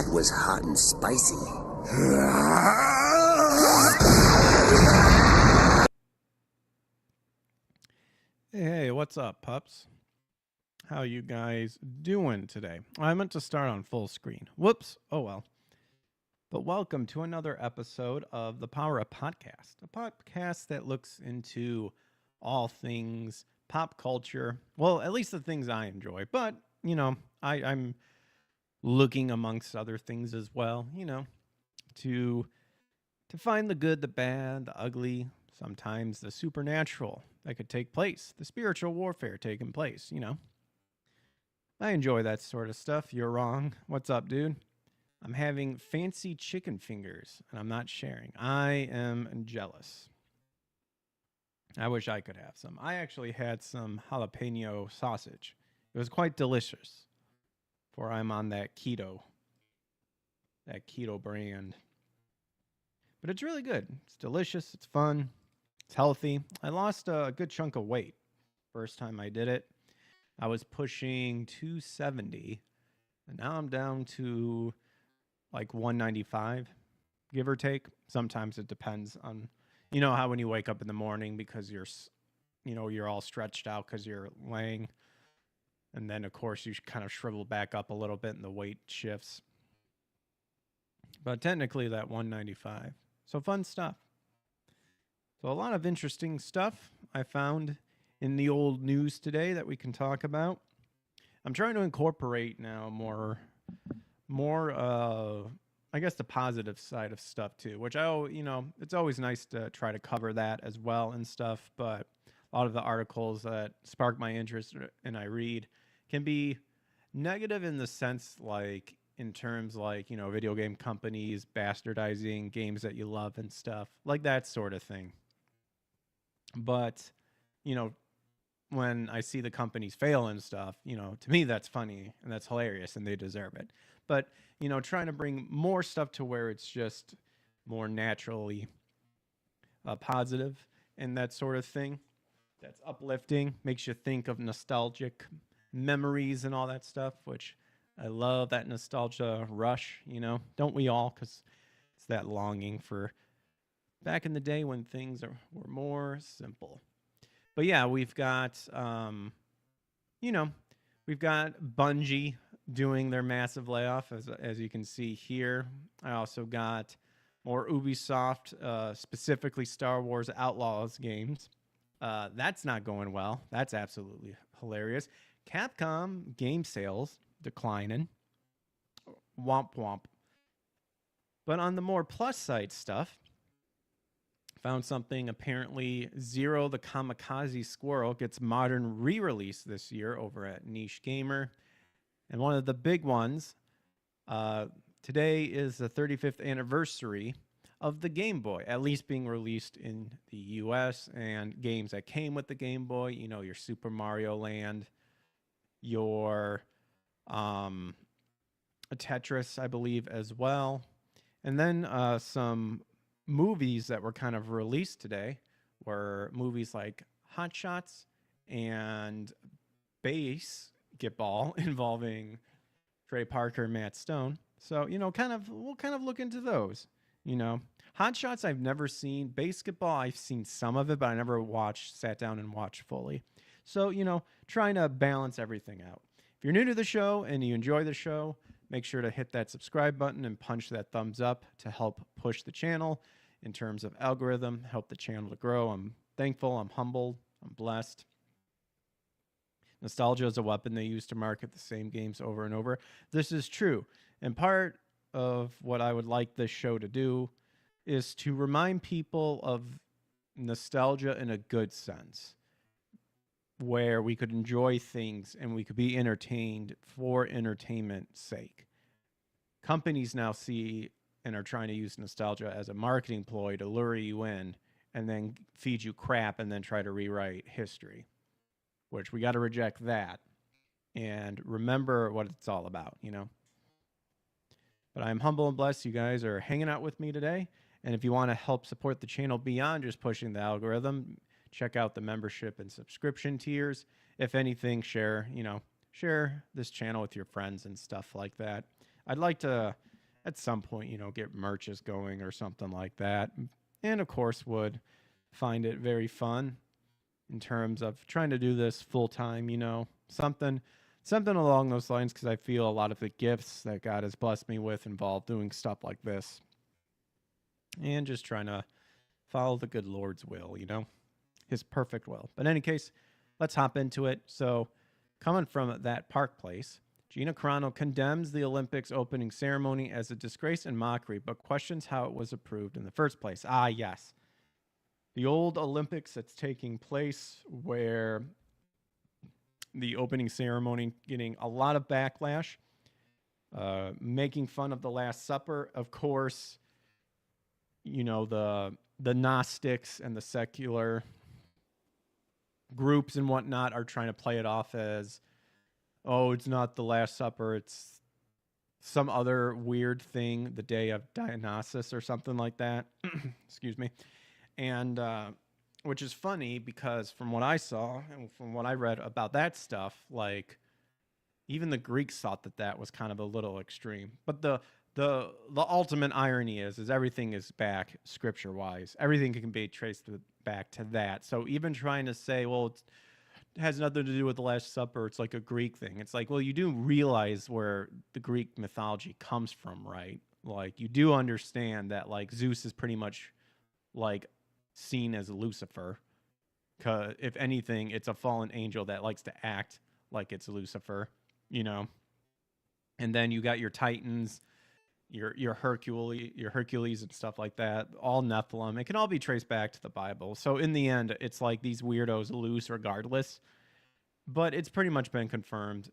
That was hot and spicy. Hey, what's up, pups? How you guys doing today? I meant to start on full screen. Whoops. Oh well. But welcome to another episode of the Power Up Podcast, a podcast that looks into all things pop culture. Well, at least the things I enjoy. But, I'm looking amongst other things as well, to find the good, the bad, the ugly, sometimes the supernatural that could take place, the spiritual warfare taking place, I enjoy that sort of stuff. You're wrong. What's up, dude? I'm having fancy chicken fingers, and I'm not sharing. I am jealous. I wish I could have some. I actually had some jalapeno sausage. It was quite delicious, for I'm on that keto brand. But it's really good. It's delicious. It's fun. It's healthy. I lost a good chunk of weight first time I did it. I was pushing 270, and now I'm down to like 195, give or take. Sometimes it depends on, how when you wake up in the morning because you're all stretched out because you're laying. And then, of course, you kind of shrivel back up a little bit and the weight shifts. But technically that 195. So fun stuff. So a lot of interesting stuff I found in the old news today that we can talk about. I'm trying to incorporate now more I guess the positive side of stuff too, which it's always nice to try to cover that as well and stuff, but a lot of the articles that spark my interest and I read can be negative in the sense like in terms like, video game companies bastardizing games that you love and stuff, like that sort of thing. But, when I see the companies fail and stuff, to me that's funny and that's hilarious and they deserve it. But, trying to bring more stuff to where it's just more naturally positive and that sort of thing. That's uplifting, makes you think of nostalgic memories and all that stuff, which I love that nostalgia rush, don't we all? Because it's that longing for back in the day when things were more simple. But yeah, we've got, we've got Bungie doing their massive layoff, as you can see here. I also got more Ubisoft, specifically Star Wars Outlaws games. That's not going well. That's absolutely hilarious. Capcom game sales declining. Womp womp. But on the more plus side stuff, found something. Apparently, Zero the Kamikaze Squirrel gets modern re-release this year over at Niche Gamer. And one of the big ones, today is the 35th anniversary of the Game Boy, at least being released in the US, and games that came with the Game Boy, your Super Mario Land, your Tetris, I believe, as well. And then some movies that were kind of released today were movies like Hot Shots and Basketball involving Trey Parker and Matt Stone. So, we'll kind of look into those. Hot Shots I've never seen. Basketball I've seen some of it, but I never sat down and watched fully. So, trying to balance everything out. If you're new to the show and you enjoy the show, make sure to hit that subscribe button and punch that thumbs up to help push the channel in terms of algorithm, help the channel to grow. I'm thankful, I'm humbled, I'm blessed. Nostalgia is a weapon they use to market the same games over and over. This is true. And part of what I would like this show to do is to remind people of nostalgia in a good sense, where we could enjoy things and we could be entertained for entertainment's sake. Companies now see and are trying to use nostalgia as a marketing ploy to lure you in and then feed you crap and then try to rewrite history, which we got to reject that and remember what it's all about, But I'm humble and blessed you guys are hanging out with me today. And if you want to help support the channel beyond just pushing the algorithm, check out the membership and subscription tiers. If anything, share this channel with your friends and stuff like that. I'd like to at some point, get merches going or something like that. And of course, would find it very fun in terms of trying to do this full time, something along those lines, because I feel a lot of the gifts that God has blessed me with involve doing stuff like this and just trying to follow the good Lord's will, his perfect will. But in any case, let's hop into it. So, coming from that Park Place, Gina Carano condemns the Olympics opening ceremony as a disgrace and mockery, but questions how it was approved in the first place. Ah, yes. The old Olympics that's taking place, where the opening ceremony getting a lot of backlash, making fun of the Last Supper. Of course, the Gnostics and the secular groups and whatnot are trying to play it off as, oh, it's not the Last Supper, it's some other weird thing, the day of Dionysus or something like that. Excuse me. And which is funny, because from what I saw and from what I read about that stuff, like, even the Greeks thought that was kind of a little extreme. But the ultimate irony is everything is back scripture wise. Everything can be traced back to that. So even trying to say, well, it has nothing to do with the Last Supper, it's like a Greek thing. It's like, well, you do realize where the Greek mythology comes from, right? Like, you do understand that, like, Zeus is pretty much like seen as Lucifer, because if anything, it's a fallen angel that likes to act like it's Lucifer, and then you got your Titans, your Hercules and stuff like that, all Nephilim. It can all be traced back to the Bible. So in the end, it's like these weirdos lose regardless. But it's pretty much been confirmed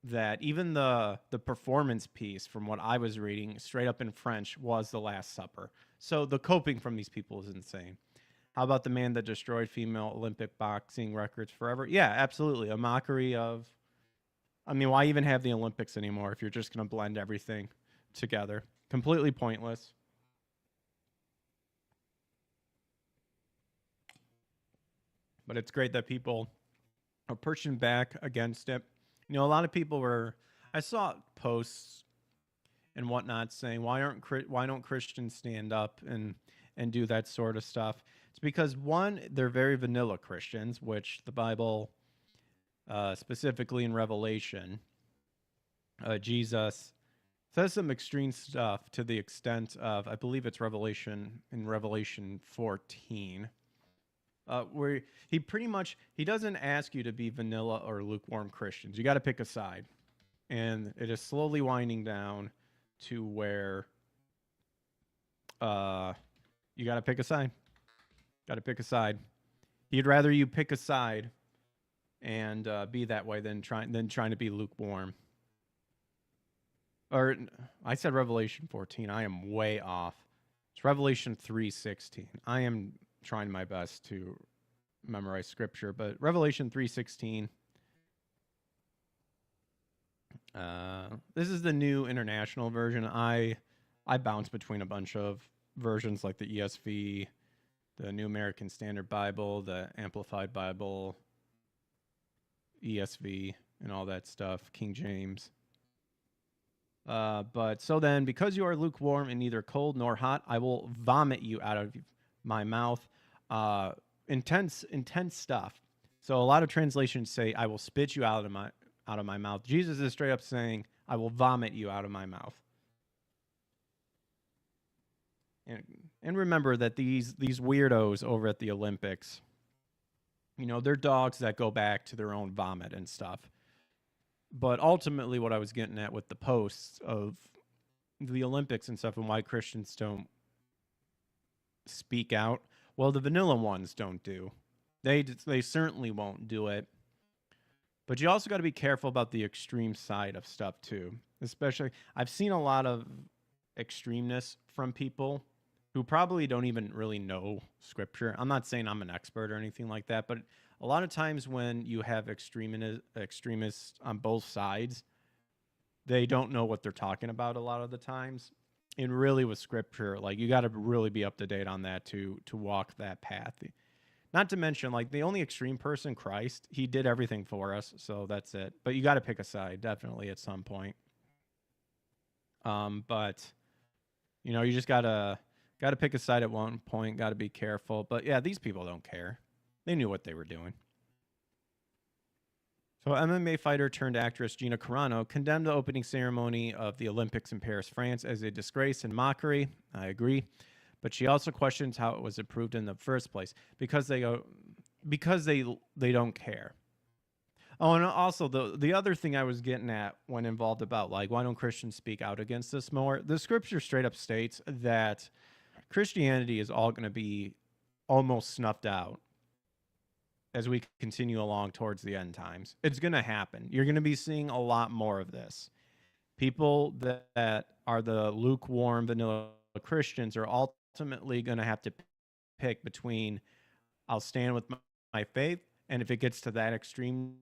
that even the performance piece, from what I was reading straight up in French, was the Last Supper. So the coping from these people is insane. How about the man that destroyed female Olympic boxing records forever? Yeah, absolutely. A mockery of, I mean, why even have the Olympics anymore if you're just going to blend everything together? Completely pointless. But it's great that people are pushing back against it. A lot of people I saw posts and whatnot saying, why don't Christians stand up and do that sort of stuff? It's because, one, they're very vanilla Christians, which the Bible, specifically in Revelation, Jesus says some extreme stuff to the extent of, I believe it's Revelation 14, where he doesn't ask you to be vanilla or lukewarm Christians. You got to pick a side. And it is slowly winding down to where you got to pick a side. Got to pick a side. He'd rather you pick a side and be that way than trying to be lukewarm. Or I said Revelation 14. I am way off. It's Revelation 3:16. I am trying my best to memorize scripture, but Revelation 3:16. This is the new international version. I bounce between a bunch of versions, like the ESV, the New American Standard Bible, the Amplified Bible, ESV, and all that stuff, King James. But so then, because you are lukewarm and neither cold nor hot, I will vomit you out of my mouth. Intense stuff. So a lot of translations say, I will spit you out of my mouth. Jesus is straight up saying, I will vomit you out of my mouth. And remember that these weirdos over at the Olympics, they're dogs that go back to their own vomit and stuff. But ultimately, what I was getting at with the posts of the Olympics and stuff, and why Christians don't speak out, well, the vanilla ones don't do. They certainly won't do it. But you also got to be careful about the extreme side of stuff too. Especially, I've seen a lot of extremeness from people who probably don't even really know scripture. I'm not saying I'm an expert or anything like that, but a lot of times when you have extremists on both sides, they don't know what they're talking about a lot of the times. And really with scripture, like, you got to really be up to date on that to walk that path. Not to mention, like, the only extreme person, Christ, he did everything for us, so that's it. But you got to pick a side, definitely, at some point. But You know, you just gotta pick a side at one point. Got to be careful. But yeah, these people don't care. They knew what they were doing. So MMA fighter turned actress Gina Carano condemned the opening ceremony of the Olympics in Paris, France as a disgrace and mockery. I agree. But she also questions how it was approved in the first place because they don't care. Oh, and also the other thing I was getting at when involved about like why don't Christians speak out against this more? The scripture straight up states that Christianity is all going to be almost snuffed out as we continue along towards the end times. It's going to happen. You're going to be seeing a lot more of this. People that are the lukewarm vanilla Christians are ultimately going to have to pick between I'll stand with my faith, and if it gets to that extremeness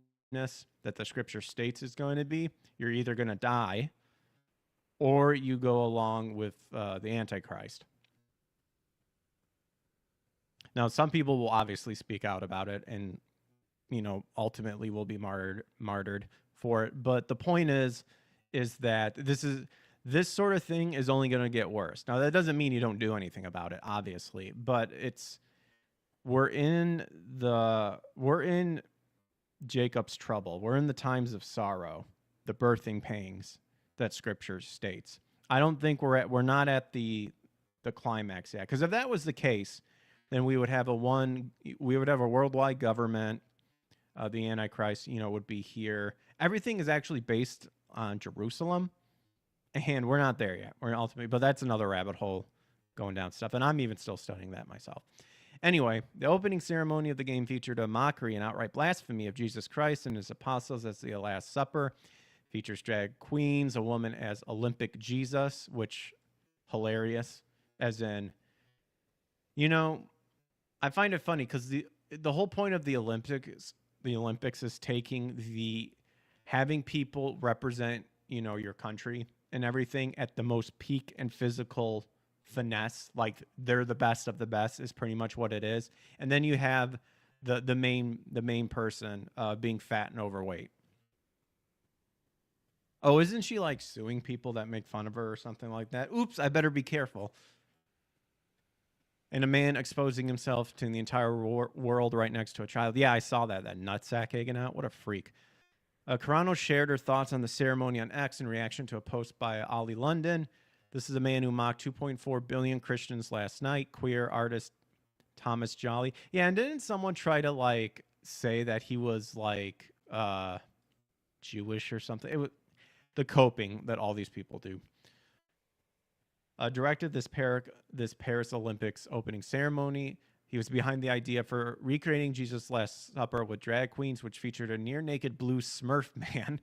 that the scripture states is going to be, you're either going to die or you go along with the Antichrist. Now, some people will obviously speak out about it and, you know, ultimately will be martyred for it. But the point is that this sort of thing is only going to get worse. Now, that doesn't mean you don't do anything about it, obviously, but we're in Jacob's trouble. We're in the times of sorrow, the birthing pangs that Scripture states. I don't think we're not at the climax yet, because if that was the case, then we would have a worldwide government. The Antichrist, you know, would be here. Everything is actually based on Jerusalem, and we're not there yet. We're ultimately, but that's another rabbit hole going down stuff, and I'm even still studying that myself. Anyway, the opening ceremony of the game featured a mockery and outright blasphemy of Jesus Christ and his apostles as the Last Supper. Features drag queens, a woman as Olympic Jesus, which hilarious, as in, you know, I find it funny because the whole point of the Olympics is having people represent, you know, your country and everything at the most peak and physical finesse, like they're the best of the best is pretty much what it is. And then you have the main person being fat and overweight. Oh, isn't she like suing people that make fun of her or something like that? Oops, I better be careful. And a man exposing himself to the entire world right next to a child. Yeah, I saw that nutsack egging out. What a freak. Carano shared her thoughts on the ceremony on X in reaction to a post by Ollie London. This is a man who mocked 2.4 billion Christians last night. Queer artist Thomas Jolly. Yeah, and didn't someone try to like say that he was like Jewish or something? It was the coping that all these people do. Directed this Paris Olympics opening ceremony. He was behind the idea for recreating Jesus' Last Supper with drag queens, which featured a near-naked blue Smurf man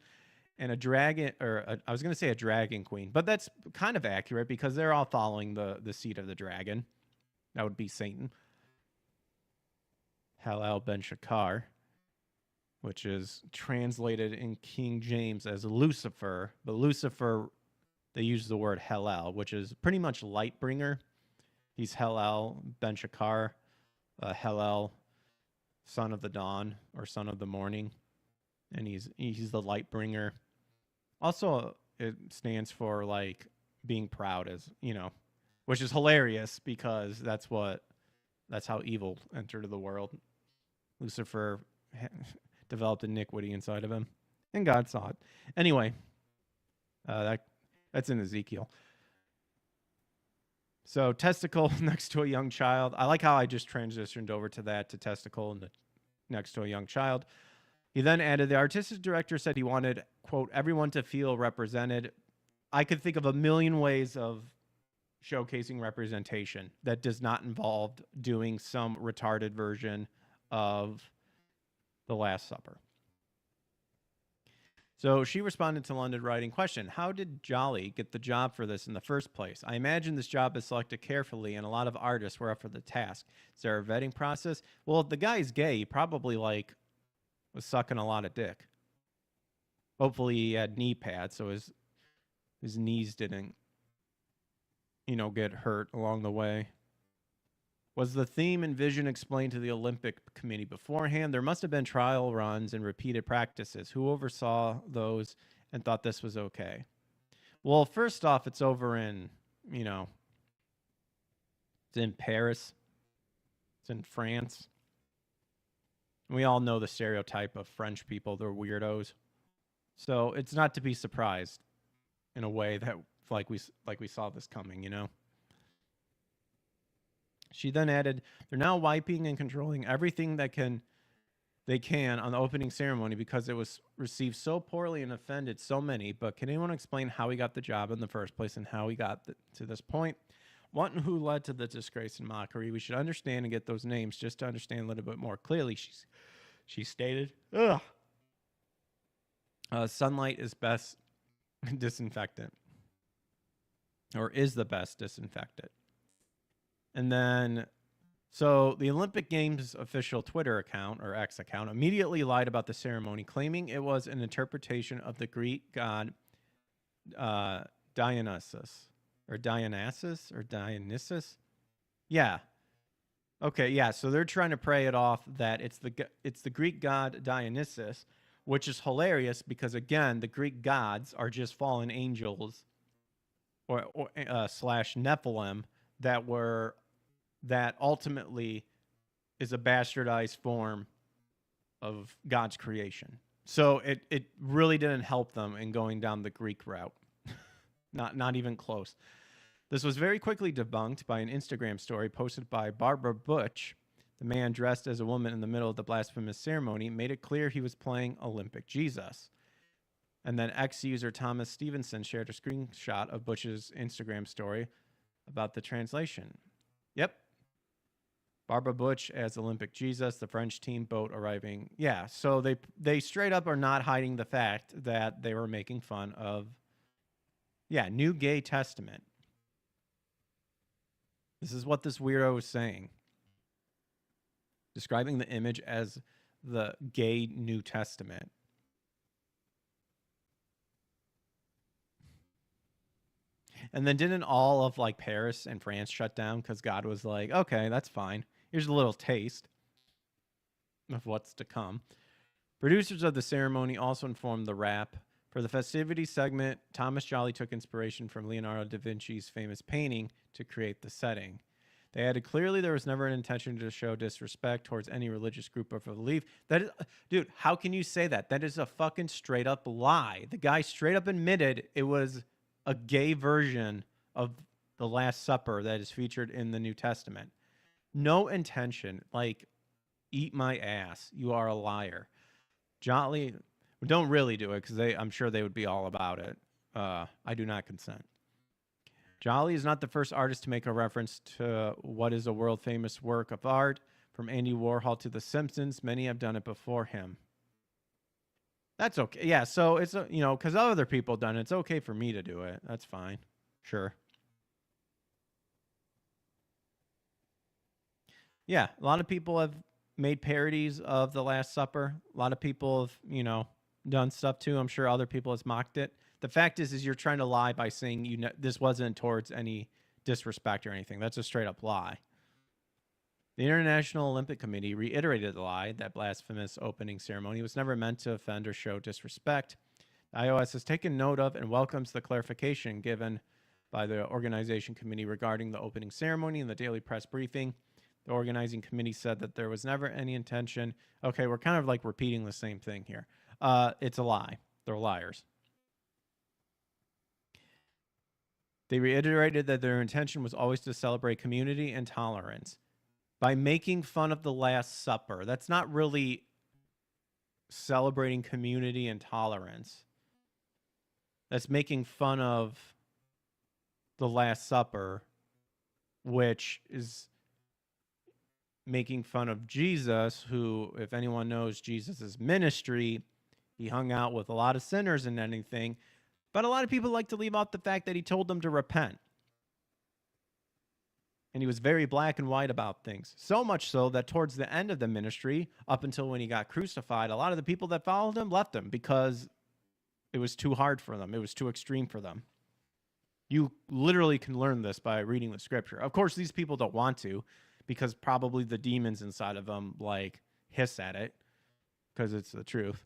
and a dragon, I was going to say a dragon queen, but that's kind of accurate because they're all following the seed of the dragon. That would be Satan. Halal ben Shakar, which is translated in King James as Lucifer, but Lucifer, they use the word Hellel, which is pretty much light bringer. He's Hellel ben Shakar, Hellel, son of the dawn or son of the morning, and he's the light bringer. Also, it stands for like being proud, as you know, which is hilarious because that's how evil entered the world. Lucifer developed iniquity inside of him, and God saw it. Anyway, that's in Ezekiel. So testicle next to a young child. I like how I just transitioned over to that, to testicle and next to a young child. He then added, the artistic director said he wanted, quote, everyone to feel represented. I could think of a million ways of showcasing representation that does not involve doing some retarded version of The Last Supper. So she responded to London writing, question, how did Jolly get the job for this in the first place? I imagine this job is selected carefully and a lot of artists were up for the task. Is there a vetting process? Well, if the guy's gay, he probably like was sucking a lot of dick. Hopefully he had knee pads so his knees didn't, you know, get hurt along the way. Was the theme and vision explained to the Olympic Committee beforehand? There must have been trial runs and repeated practices. Who oversaw those and thought this was okay? Well, first off, it's over in, you know, It's in Paris. It's in France. We all know the stereotype of French people. They're weirdos. So it's not to be surprised in a way that like we saw this coming, you know? She then added, they're now wiping and controlling everything they can on the opening ceremony because it was received so poorly and offended so many. But can anyone explain how he got the job in the first place and how he got to this point? One who led to the disgrace and mockery. We should understand and get those names just to understand a little bit more clearly. She stated, ugh. Sunlight is best disinfectant, or is the best disinfectant. And then, so the Olympic Games official Twitter account, or X account, immediately lied about the ceremony, claiming it was an interpretation of the Greek god Dionysus. Yeah. Okay, yeah, so they're trying to pray it off that it's the Greek god Dionysus, which is hilarious because, again, the Greek gods are just fallen angels or slash Nephilim that ultimately is a bastardized form of God's creation. So it really didn't help them in going down the Greek route. Not even close. This was very quickly debunked by an Instagram story posted by Barbara Butch. The man dressed as a woman in the middle of the blasphemous ceremony made it clear he was playing Olympic Jesus. And then ex-user Thomas Stevenson shared a screenshot of Butch's Instagram story about the translation. Yep. Barbara Butch as Olympic Jesus, the French team boat arriving. Yeah, so they straight up are not hiding the fact that they were making fun of, New Gay Testament. This is what this weirdo is saying. Describing the image as the gay New Testament. And then didn't all of like Paris and France shut down because God was like, okay, that's fine. Here's a little taste of what's to come. Producers of the ceremony also informed the Wrap. For the festivity segment, Thomas Jolly took inspiration from Leonardo da Vinci's famous painting to create the setting. They added, clearly there was never an intention to show disrespect towards any religious group or belief. That is, dude, how can you say that? That is a fucking straight up lie. The guy straight up admitted it was a gay version of the Last Supper that is featured in the New Testament. No intention. Like, eat my ass. You are a liar. Jolly, don't really do it because I'm sure they would be all about it. I do not consent. Jolly is not the first artist to make a reference to what is a world-famous work of art. From Andy Warhol to The Simpsons, many have done it before him. That's okay. Yeah, so it's, because other people done it, it's okay for me to do it. That's fine. Sure. Yeah, a lot of people have made parodies of The Last Supper. A lot of people have, done stuff too. I'm sure other people has mocked it. The fact is you're trying to lie by saying this wasn't towards any disrespect or anything. That's a straight up lie. The International Olympic Committee reiterated the lie that blasphemous opening ceremony was never meant to offend or show disrespect. The IOS has taken note of and welcomes the clarification given by the organization committee regarding the opening ceremony in the daily press briefing. The organizing committee said that there was never any intention. Okay, we're kind of like repeating the same thing here. It's a lie. They're liars. They reiterated that their intention was always to celebrate community and tolerance. By making fun of the Last Supper, that's not really celebrating community and tolerance. That's making fun of the Last Supper, which is making fun of Jesus, who, if anyone knows Jesus' ministry, he hung out with a lot of sinners and anything. But a lot of people like to leave out the fact that he told them to repent. And he was very black and white about things. So much so that towards the end of the ministry, up until when he got crucified, a lot of the people that followed him left him because it was too hard for them. It was too extreme for them. You literally can learn this by reading the scripture. Of course, these people don't want to because probably the demons inside of them like hiss at it because it's the truth.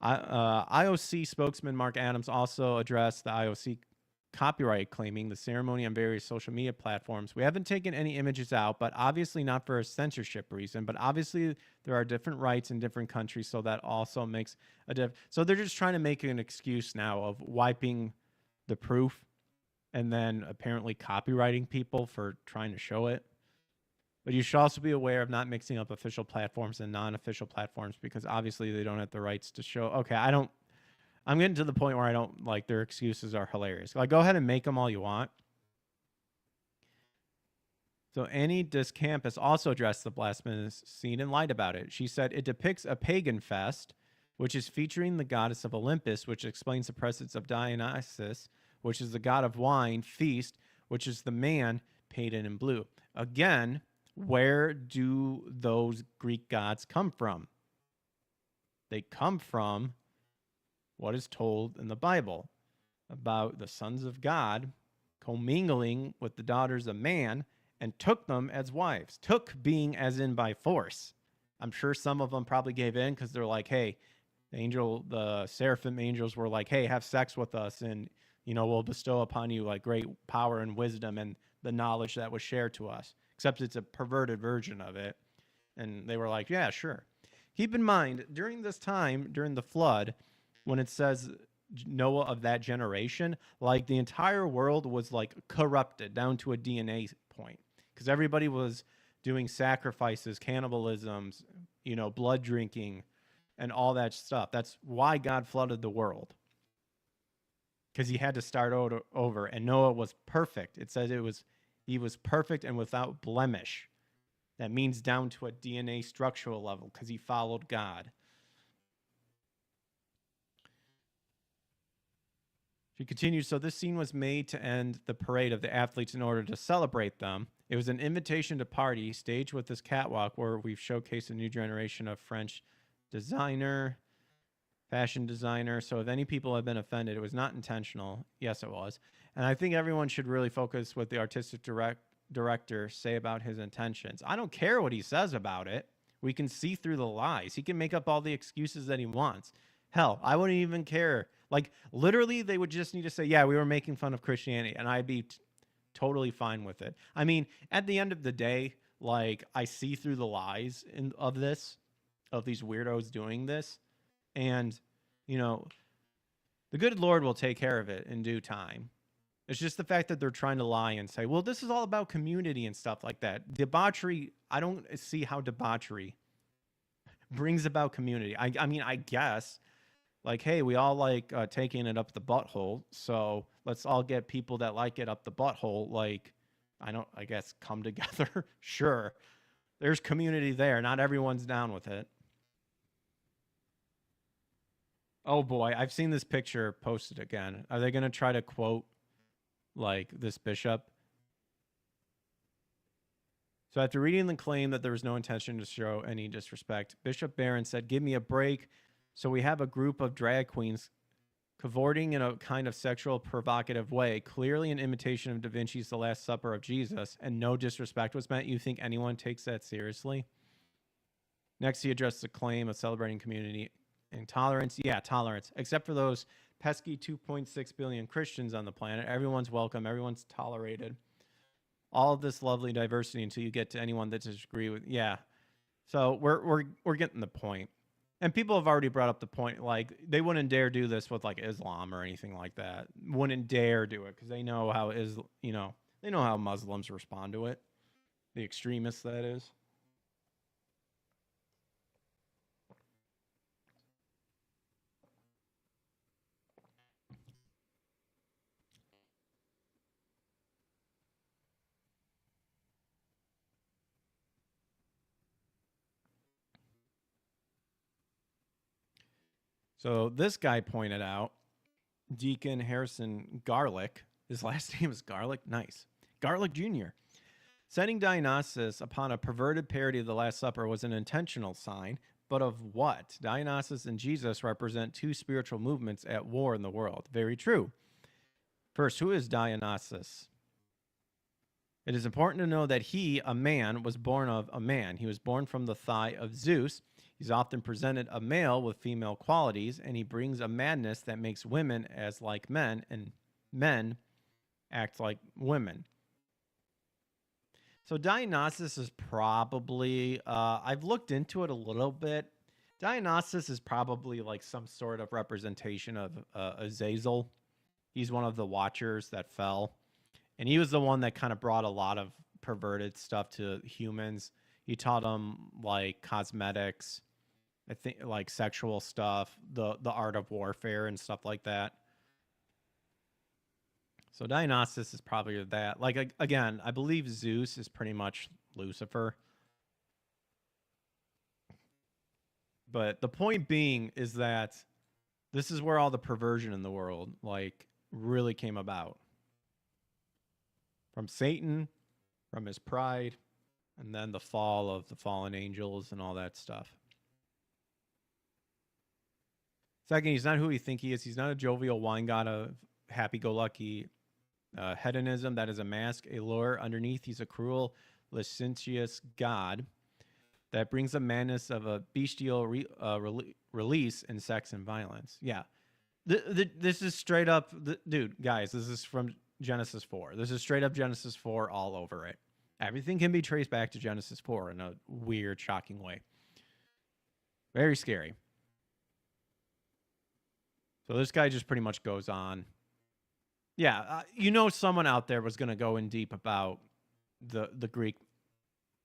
IOC spokesman Mark Adams also addressed the IOC copyright claiming the ceremony on various social media platforms. We haven't taken any images out, but obviously not for a censorship reason. But obviously there are different rights in different countries, so that also makes a difference. So they're just trying to make an excuse now of wiping the proof and then apparently copywriting people for trying to show it. But you should also be aware of not mixing up official platforms and non-official platforms, because obviously they don't have the rights to show. Okay, I'm getting to the point where I don't like their excuses are hilarious. Like, go ahead and make them all you want. So Annie Discampus also addressed the blasphemous scene and lied about it. She said it depicts a pagan fest, which is featuring the goddess of Olympus, which explains the presence of Dionysus, which is the god of wine, feast, which is the man painted in blue. Again, where do those Greek gods come from? They come from what is told in the Bible about the sons of God commingling with the daughters of man and took them as wives. Took being as in by force. I'm sure some of them probably gave in because they're like, hey, the seraphim angels were like, hey, have sex with us and, we'll bestow upon you like great power and wisdom and the knowledge that was shared to us. Except it's a perverted version of it. And they were like, yeah, sure. Keep in mind, during this time, during the flood, when it says Noah of that generation, like the entire world was like corrupted down to a DNA point. Because everybody was doing sacrifices, cannibalisms, blood drinking, and all that stuff. That's why God flooded the world. Because he had to start over. And Noah was perfect. It says he was perfect and without blemish. That means down to a DNA structural level because he followed God. She continues, so this scene was made to end the parade of the athletes in order to celebrate them. It was an invitation to party, staged with this catwalk where we've showcased a new generation of French fashion designer. So if any people have been offended, it was not intentional. Yes, it was. And I think everyone should really focus what the artistic director say about his intentions. I don't care what he says about it. We can see through the lies. He can make up all the excuses that he wants. Hell, I wouldn't even care. Like, literally, they would just need to say, yeah, we were making fun of Christianity, and I'd be totally fine with it. I mean, at the end of the day, like, I see through the lies of these weirdos doing this, and, the good Lord will take care of it in due time. It's just the fact that they're trying to lie and say, well, this is all about community and stuff like that. Debauchery, I don't see how debauchery brings about community. I mean, I guess, like, hey, we all like taking it up the butthole, so let's all get people that like it up the butthole, like, I guess, come together. Sure. There's community there. Not everyone's down with it. Oh, boy. I've seen this picture posted again. Are they going to try to quote, like, this bishop? So after reading the claim that there was no intention to show any disrespect, Bishop Barron said, give me a break. So we have a group of drag queens cavorting in a kind of sexual provocative way, clearly an imitation of Da Vinci's The Last Supper of Jesus, and no disrespect was meant. You think anyone takes that seriously? Next, he addressed the claim of celebrating community and tolerance. Yeah, tolerance. Except for those pesky 2.6 billion Christians on the planet. Everyone's welcome. Everyone's tolerated. All of this lovely diversity until you get to anyone that disagree with. Yeah. So we're getting the point. And people have already brought up the point, like, they wouldn't dare do this with, like, Islam or anything like that. Wouldn't dare do it because they know how they know how Muslims respond to it. The extremists, that is. So this guy pointed out, Deacon Harrison Garlick, his last name is Garlick, nice, Garlick Jr., setting Dionysus upon a perverted parody of the Last Supper was an intentional sign, but of what? Dionysus and Jesus represent two spiritual movements at war in the world. Very true. First, who is Dionysus? It is important to know that he, a man, was born of a man. He was born from the thigh of Zeus. He's often presented a male with female qualities, and he brings a madness that makes women as like men, and men act like women. So Dionysus is probably, I've looked into it a little bit. Dionysus is probably like some sort of representation of Azazel. He's one of the Watchers that fell. And he was the one that kind of brought a lot of perverted stuff to humans. He taught them like cosmetics, I think like sexual stuff, the art of warfare and stuff like that. So Dionysus is probably that. Like again, I believe Zeus is pretty much Lucifer. But the point being is that this is where all the perversion in the world like really came about. From Satan, from his pride, and then the fall of the fallen angels and all that stuff. Second, he's not who we think he is. He's not a jovial wine god of happy-go-lucky hedonism that is a mask, a lure. Underneath, he's a cruel, licentious god that brings the madness of a bestial release in sex and violence. Yeah. This is straight up... dude, guys, this is from Genesis 4. This is straight up Genesis 4 all over it. Everything can be traced back to Genesis 4 in a weird, shocking way. Very scary. So this guy just pretty much goes on. Yeah, someone out there was going to go in deep about the Greek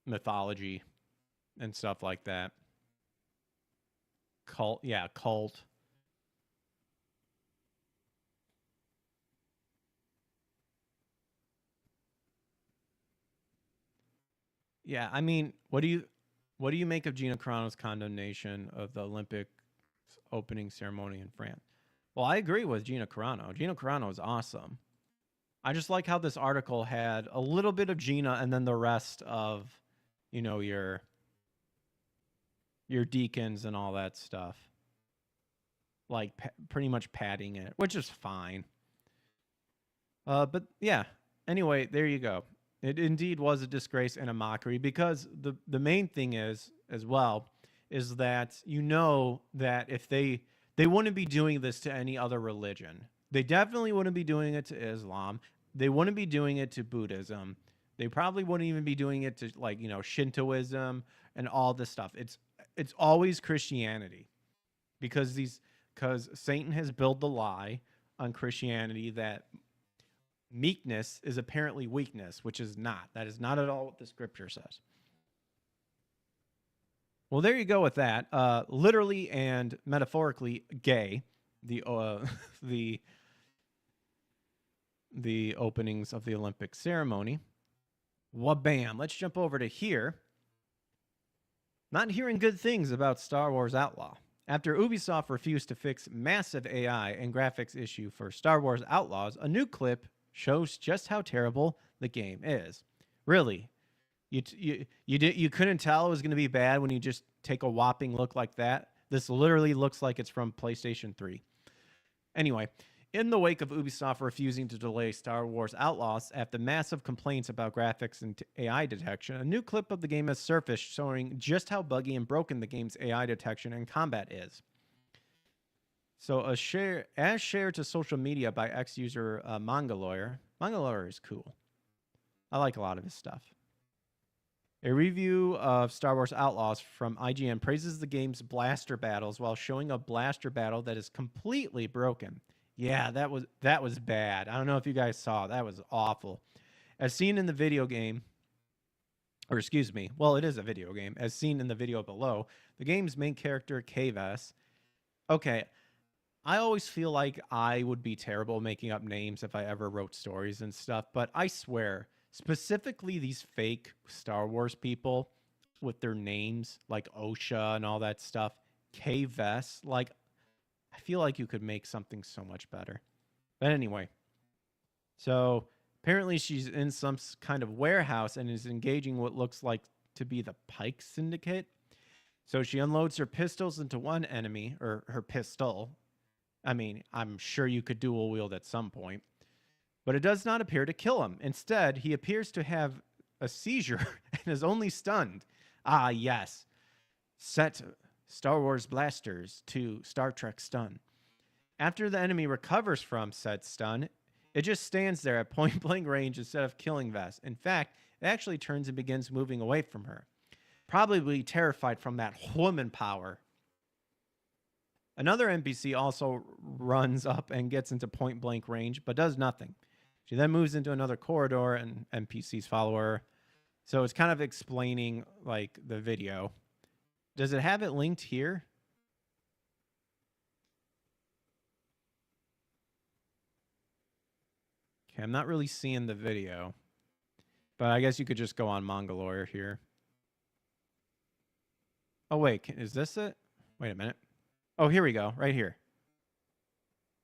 mythology and stuff like that. Cult. Yeah, I mean, what do you make of Gina Carano's condemnation of the Olympics opening ceremony in France? Well, I agree with Gina Carano. Gina Carano is awesome. I just like how this article had a little bit of Gina and then the rest of, your deacons and all that stuff. Like pretty much padding it, which is fine. But yeah, anyway, there you go. It indeed was a disgrace and a mockery because the main thing is, as well, is that that if they wouldn't be doing this to any other religion. They definitely wouldn't be doing it to Islam. They wouldn't be doing it to Buddhism. They probably wouldn't even be doing it to Shintoism and all this stuff. It's always Christianity because Satan has built the lie on Christianity that meekness is apparently weakness, which is not. That is not at all what the scripture says. Well, there you go with that. Literally and metaphorically gay, the openings of the Olympic ceremony. Wabam. Let's jump over to here. Not hearing good things about Star Wars Outlaw. After Ubisoft refused to fix massive AI and graphics issue for Star Wars Outlaws, a new clip shows just how terrible the game is. Really? You couldn't tell it was going to be bad when you just take a whopping look like that? This literally looks like it's from PlayStation 3. Anyway, in the wake of Ubisoft refusing to delay Star Wars Outlaws after massive complaints about graphics and AI detection, a new clip of the game has surfaced showing just how buggy and broken the game's AI detection and combat is. So as shared to social media by ex-user Mangaloyer. Mangaloyer is cool. I like a lot of his stuff. A review of Star Wars Outlaws from IGN praises the game's blaster battles while showing a blaster battle that is completely broken. Yeah, that was bad. I don't know if you guys saw. That was awful. As seen in the video game, or excuse me, well, it is a video game. As seen in the video below, the game's main character, Kavas. Okay, I always feel like I would be terrible making up names if I ever wrote stories and stuff, but I swear, specifically these fake Star Wars people with their names like OSHA and all that stuff, Kavas, like, I feel like you could make something so much better. But anyway, so apparently she's in some kind of warehouse and is engaging what looks like to be the Pike Syndicate. So she unloads her pistols into one enemy, or her pistol. I mean, I'm sure you could dual wield at some point. But it does not appear to kill him. Instead, he appears to have a seizure and is only stunned. Ah, yes. Set Star Wars blasters to Star Trek stun. After the enemy recovers from said stun, It just stands there at point blank range instead of killing Vess. In fact, it actually turns and begins moving away from her, probably terrified from that woman power. Another NPC also runs up and gets into point blank range, but does nothing. She then moves into another corridor and NPCs follow her. So it's kind of explaining like the video. Does it have it linked here? Okay, I'm not really seeing the video, but I guess you could just go on Mongoloid here. Oh, wait, is this it? Wait a minute. Oh, here we go, right here.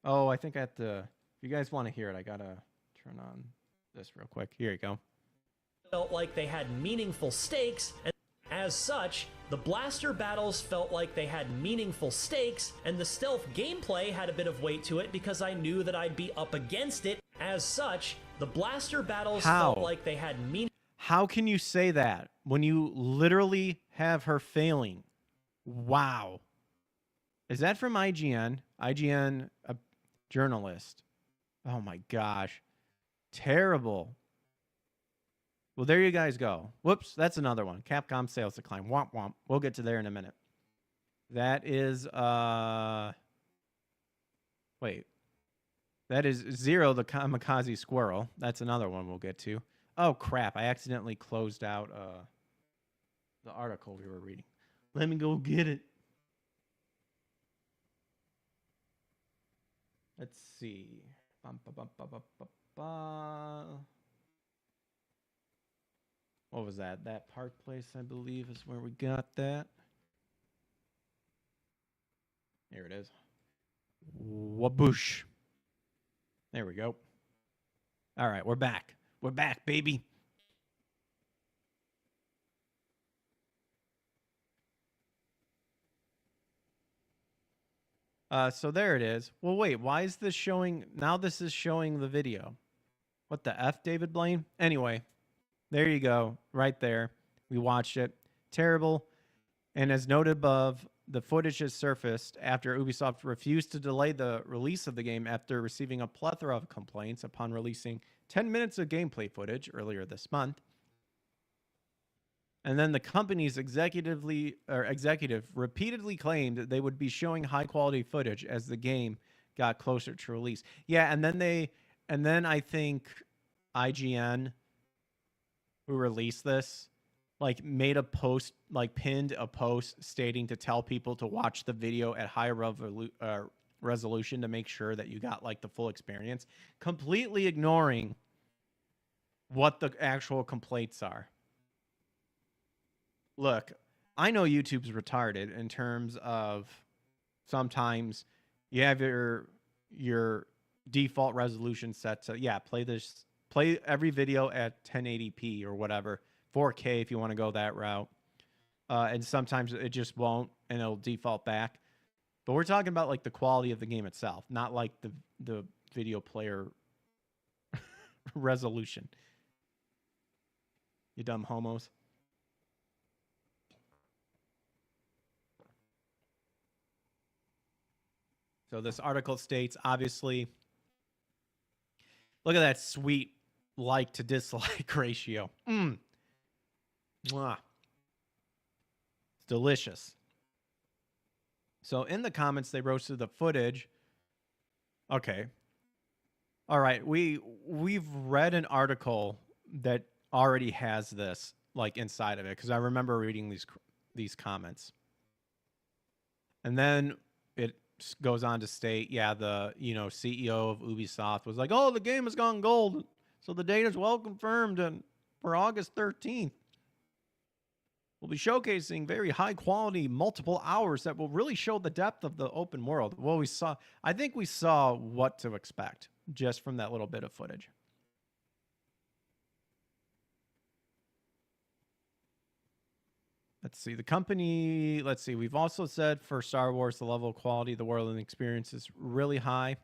Oh, I think I have to, if you guys want to hear it, I gotta turn on this real quick. Here you go. Felt like they had meaningful stakes, and as such, the blaster battles felt like they had meaningful stakes, and the stealth gameplay had a bit of weight to it because I knew that I'd be up against it. As such, the blaster battles felt like they had meaning. How can you say that when you literally have her failing? Wow. Is that from IGN? IGN, a journalist. Oh my gosh. Terrible. Well, there you guys go. Whoops, that's another one. Capcom sales decline. Womp womp. We'll get to there in a minute. That is, wait. That is Zero, the kamikaze squirrel. That's another one we'll get to. Oh, crap. I accidentally closed out the article we were reading. Let me go get it. Let's see. What was that? That Park Place, I believe, is where we got that. Here it is. Waboosh. There we go. All right, we're back. We're back, baby. So there it is. Well, wait, why is this showing? Now this is showing the video. What the F, David Blaine? Anyway, there you go. Right there. We watched it. Terrible. And as noted above, the footage has surfaced after Ubisoft refused to delay the release of the game after receiving a plethora of complaints upon releasing 10 minutes of gameplay footage earlier this month. And then the company's executive repeatedly claimed that they would be showing high quality footage as the game got closer to release. Yeah, and then I think IGN, who released this, like made a post, like pinned a post stating to tell people to watch the video at high resolution to make sure that you got like the full experience, completely ignoring what the actual complaints are. Look, I know YouTube's retarded in terms of sometimes you have your default resolution set to, play every video at 1080p or whatever, 4K if you want to go that route. And sometimes it just won't, and it'll default back. But we're talking about like the quality of the game itself, not like the video player resolution. You dumb homos. So this article states, obviously, look at that sweet like to dislike ratio. Mwah. It's delicious. So in the comments, they roasted the footage. Okay. All right. We've read an article that already has this like inside of it, because I remember reading these comments. And then it goes on to state, the CEO of Ubisoft was like, oh, the game has gone gold, so the date is well confirmed, and for August 13th we'll be showcasing very high quality multiple hours that will really show the depth of the open world. Well, I think we saw what to expect just from that little bit of footage. Let's see. The company, we've also said for Star Wars, the level of quality of the world and experience is really high.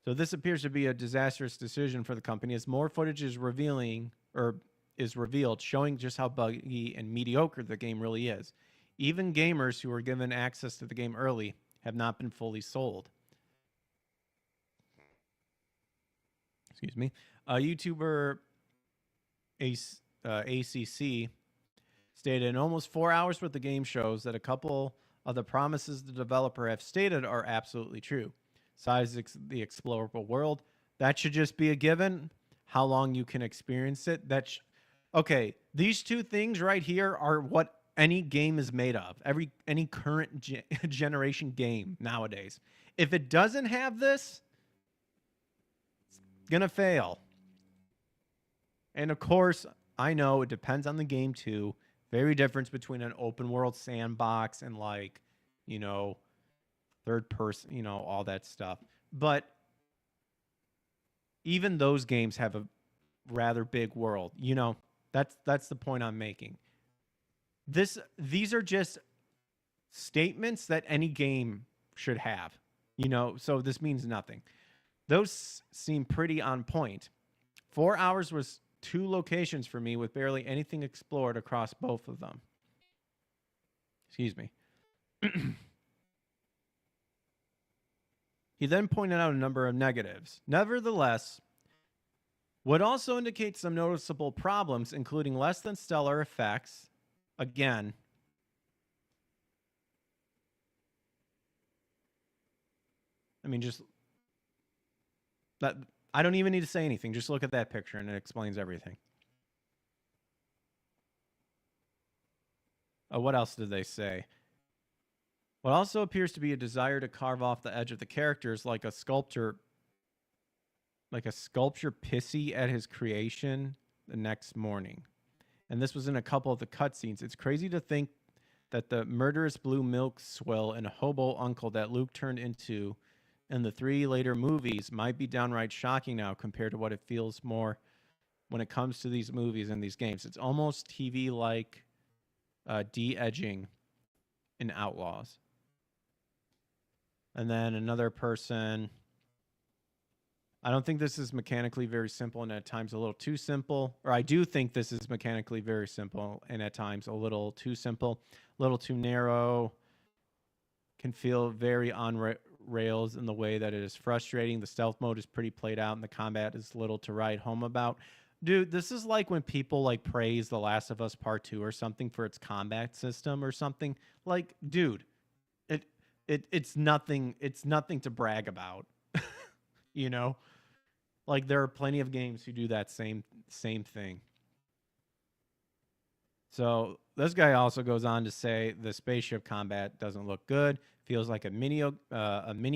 So this appears to be a disastrous decision for the company, as more footage is revealed, showing just how buggy and mediocre the game really is. Even gamers who were given access to the game early have not been fully sold. excuse me, a YouTuber ACC stated in almost 4 hours worth of game shows that a couple of the promises the developer have stated are absolutely true. Size the explorable world, that should just be a given. How long you can experience it, okay. These two things right here are what any game is made of. Any current generation game nowadays. If it doesn't have this, it's gonna fail. And of course, I know it depends on the game too. Very difference between an open world sandbox and like, you know, third person, you know, all that stuff. But even those games have a rather big world. You know, that's the point I'm making. These are just statements that any game should have. You know, so this means nothing. Those seem pretty on point. 4 hours was 2 locations for me with barely anything explored across both of them. Excuse me. He then pointed out a number of negatives. Nevertheless, would also indicate some noticeable problems, including less than stellar effects. Again, I mean, just that. I don't even need to say anything. Just look at that picture and it explains everything. What else did they say? What also appears to be a desire to carve off the edge of the characters like a sculptor pissy at his creation the next morning. And this was in a couple of the cutscenes. It's crazy to think that the murderous blue milk swill and hobo uncle that Luke turned into in the 3 later movies might be downright shocking now compared to what it feels more when it comes to these movies and these games. It's almost TV-like de-edging in Outlaws. And then another person, I don't think this is mechanically very simple and at times a little too simple. Or I do think this is mechanically very simple and at times a little too simple, a little too narrow. Can feel very on rails in the way that it is frustrating. The stealth mode is pretty played out and the combat is little to write home about. Dude, this is like when people like praise The Last of Us Part 2 or something for its combat system or something. Like, dude, it's nothing to brag about. You know? Like, there are plenty of games who do that same thing. So this guy also goes on to say the spaceship combat doesn't look good. Feels like a mini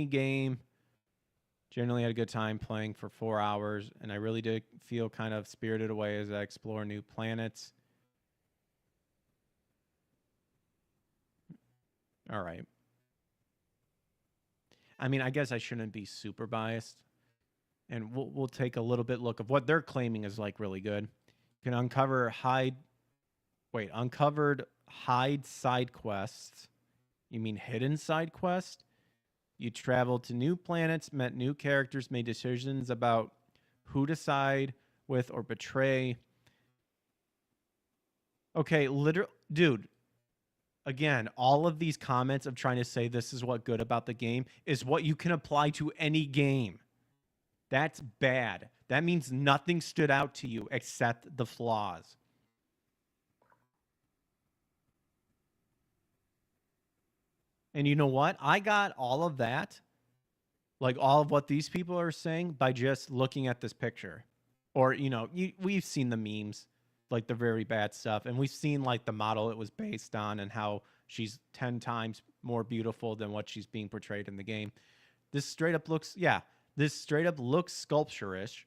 game. Generally had a good time playing for 4 hours, and I really did feel kind of spirited away as I explore new planets. All right. I mean, I guess I shouldn't be super biased. And we'll take a little bit look of what they're claiming is like really good. You can uncovered hide side quests. You mean hidden side quest? You traveled to new planets, met new characters, made decisions about who to side with or betray. Okay, dude. Again, all of these comments of trying to say this is what good about the game is what you can apply to any game. That's bad. That means nothing stood out to you except the flaws. And you know what? I got all of that, like all of what these people are saying, by just looking at this picture. Or, you know, we've seen the memes, like the very bad stuff. And we've seen like the model it was based on and how she's 10 times more beautiful than what she's being portrayed in the game. This straight up looks sculpturish.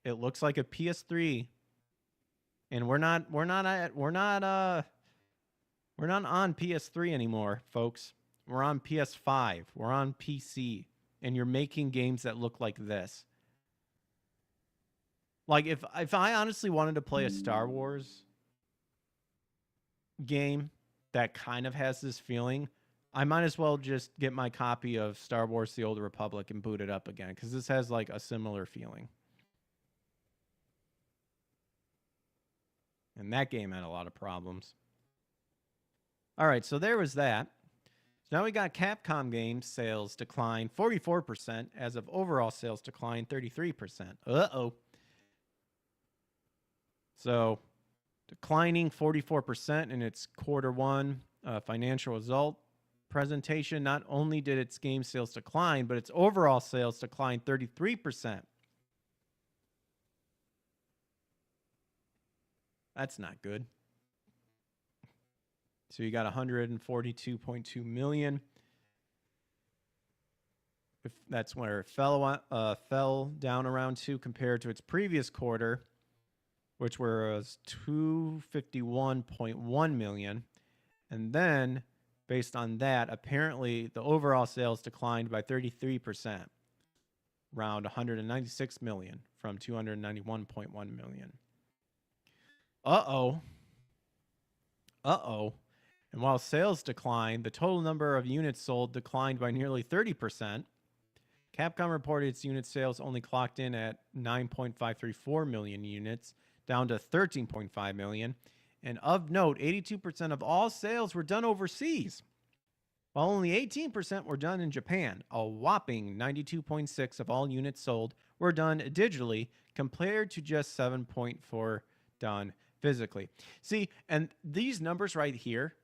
It looks like a PS3. And we're not on PS3 anymore, folks. We're on PS5. We're on PC. And you're making games that look like this. Like, if I honestly wanted to play a Star Wars game that kind of has this feeling, I might as well just get my copy of Star Wars The Old Republic and boot it up again, because this has, like, a similar feeling. And that game had a lot of problems. All right, so there was that. Now we got Capcom games sales decline 44% as of overall sales decline 33%. Uh-oh. So declining 44% in its quarter one financial result presentation. Not only did its game sales decline, but its overall sales declined 33%. That's not good. So you got 142.2 million. If that's where it fell down around to compared to its previous quarter, which was 251.1 million. And then, based on that, apparently the overall sales declined by 33%, around 196 million from 291.1 million. Uh-oh. And while sales declined, the total number of units sold declined by nearly 30%. Capcom reported its unit sales only clocked in at 9.534 million units, down to 13.5 million. And of note, 82% of all sales were done overseas, while only 18% were done in Japan. A whopping 92.6% of all units sold were done digitally, compared to just 7.4% done physically. See, and these numbers right here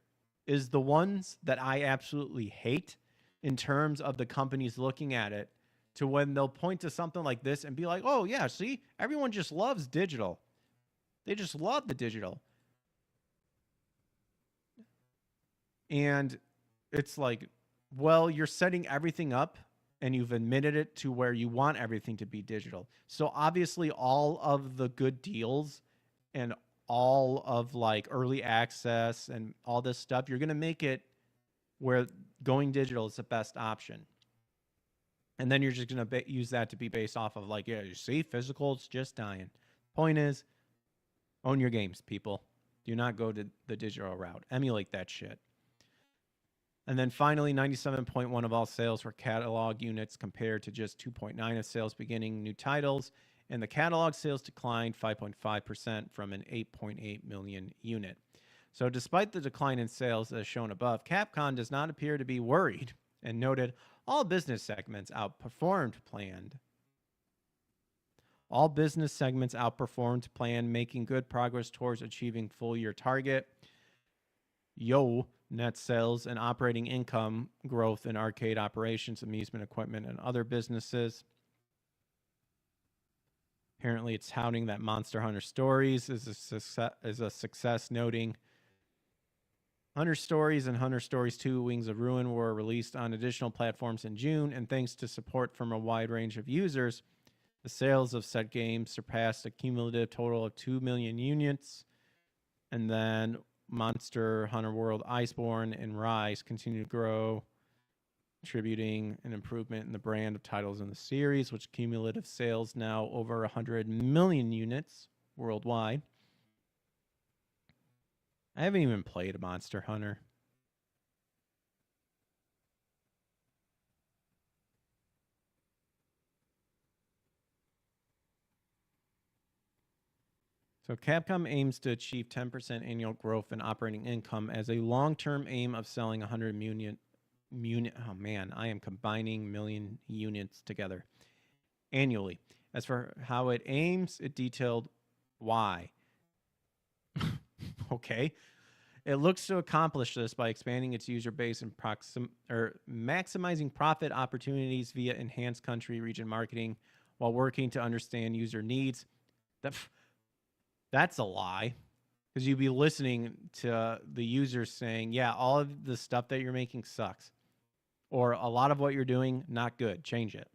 is the ones that I absolutely hate in terms of the companies looking at it, to when they'll point to something like this and be like, oh yeah, see, everyone just loves digital. They just love the digital. And it's like, well, you're setting everything up and you've admitted it to where you want everything to be digital. So obviously all of the good deals and all of like early access and all this stuff, you're going to make it where going digital is the best option. And then you're just going to use that to be based off of like, yeah, you see, physical, it's just dying. Point is, own your games, people. Do not go to the digital route. Emulate that shit. And then finally, 97.1% of all sales were catalog units, compared to just 2.9% of sales beginning new titles. And the catalog sales declined 5.5% from an 8.8 million unit. So despite the decline in sales as shown above, Capcom does not appear to be worried, and noted all business segments outperformed planned. All business segments outperformed plan, making good progress towards achieving full year target. Net sales and operating income growth in arcade operations, amusement equipment, and other businesses. Apparently, it's touting that Monster Hunter Stories is a success, noting Hunter Stories and Hunter Stories 2 Wings of Ruin were released on additional platforms in June, and thanks to support from a wide range of users, the sales of said games surpassed a cumulative total of 2 million units. And then Monster Hunter World Iceborne and Rise continue to grow, contributing an improvement in the brand of titles in the series, which cumulative sales now over 100 million units worldwide. I haven't even played a Monster Hunter. So Capcom aims to achieve 10% annual growth in operating income as a long-term aim of selling 100 million. Oh man, I am combining million units together annually. As for how it aims, it detailed why. Okay. It looks to accomplish this by expanding its user base and maximizing profit opportunities via enhanced country region marketing while working to understand user needs. That's a lie, because you'd be listening to the users saying, yeah, all of the stuff that you're making sucks, or a lot of what you're doing, not good, change it.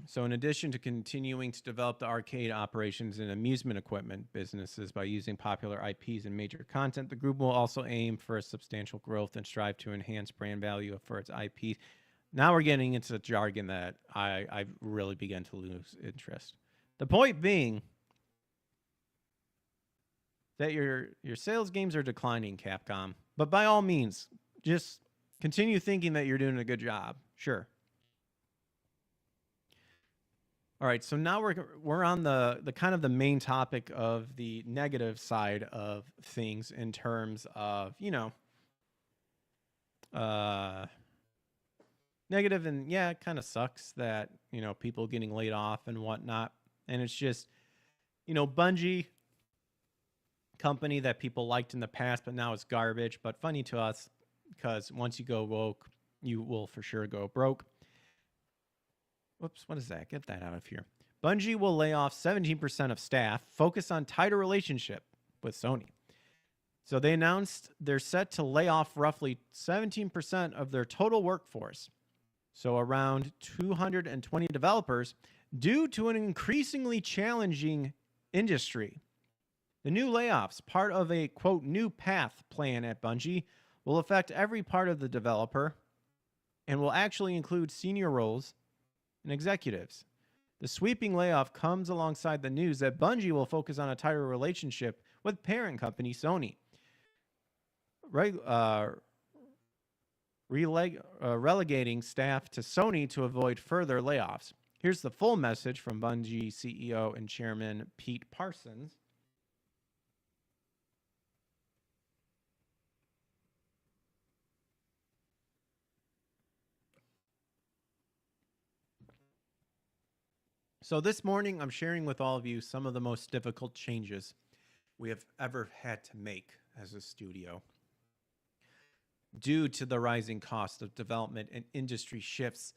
So in addition to continuing to develop the arcade operations and amusement equipment businesses by using popular IPs and major content, the group will also aim for a substantial growth and strive to enhance brand value for its IP. Now we're getting into the jargon that I really begin to lose interest. The point being that your sales games are declining, Capcom. But by all means, just continue thinking that you're doing a good job. Sure. All right, so now we're on the kind of the main topic of the negative side of things in terms of, negative, and yeah, it kind of sucks that, people getting laid off and whatnot. And it's just, Bungie, company that people liked in the past, but now it's garbage, but funny to us because once you go woke, you will for sure go broke. Whoops, what is that? Get that out of here. Bungie will lay off 17% of staff, focus on tighter relationship with Sony. So they announced they're set to lay off roughly 17% of their total workforce. So around 220 developers due to an increasingly challenging industry. The new layoffs, part of a, quote, new path plan at Bungie, will affect every part of the developer and will actually include senior roles and executives. The sweeping layoff comes alongside the news that Bungie will focus on a tighter relationship with parent company Sony, relegating staff to Sony to avoid further layoffs. Here's the full message from Bungie CEO and Chairman Pete Parsons. So this morning, I'm sharing with all of you some of the most difficult changes we have ever had to make as a studio. Due to the rising cost of development and industry shifts,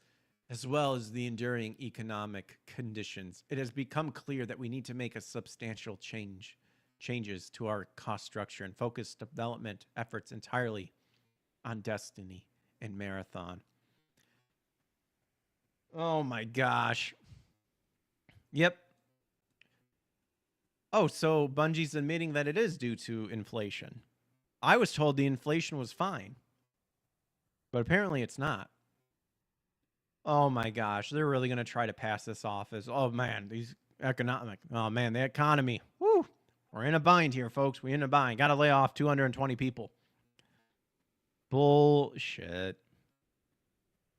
as well as the enduring economic conditions, it has become clear that we need to make a substantial changes to our cost structure and focus development efforts entirely on Destiny and Marathon. Oh my gosh. Yep. Oh, so Bungie's admitting that it is due to inflation. I was told the inflation was fine, but apparently it's not. Oh my gosh, they're really going to try to pass this off as, oh man, the economy. Woo! We're in a bind here, folks. We're in a bind. Got to lay off 220 people. Bullshit.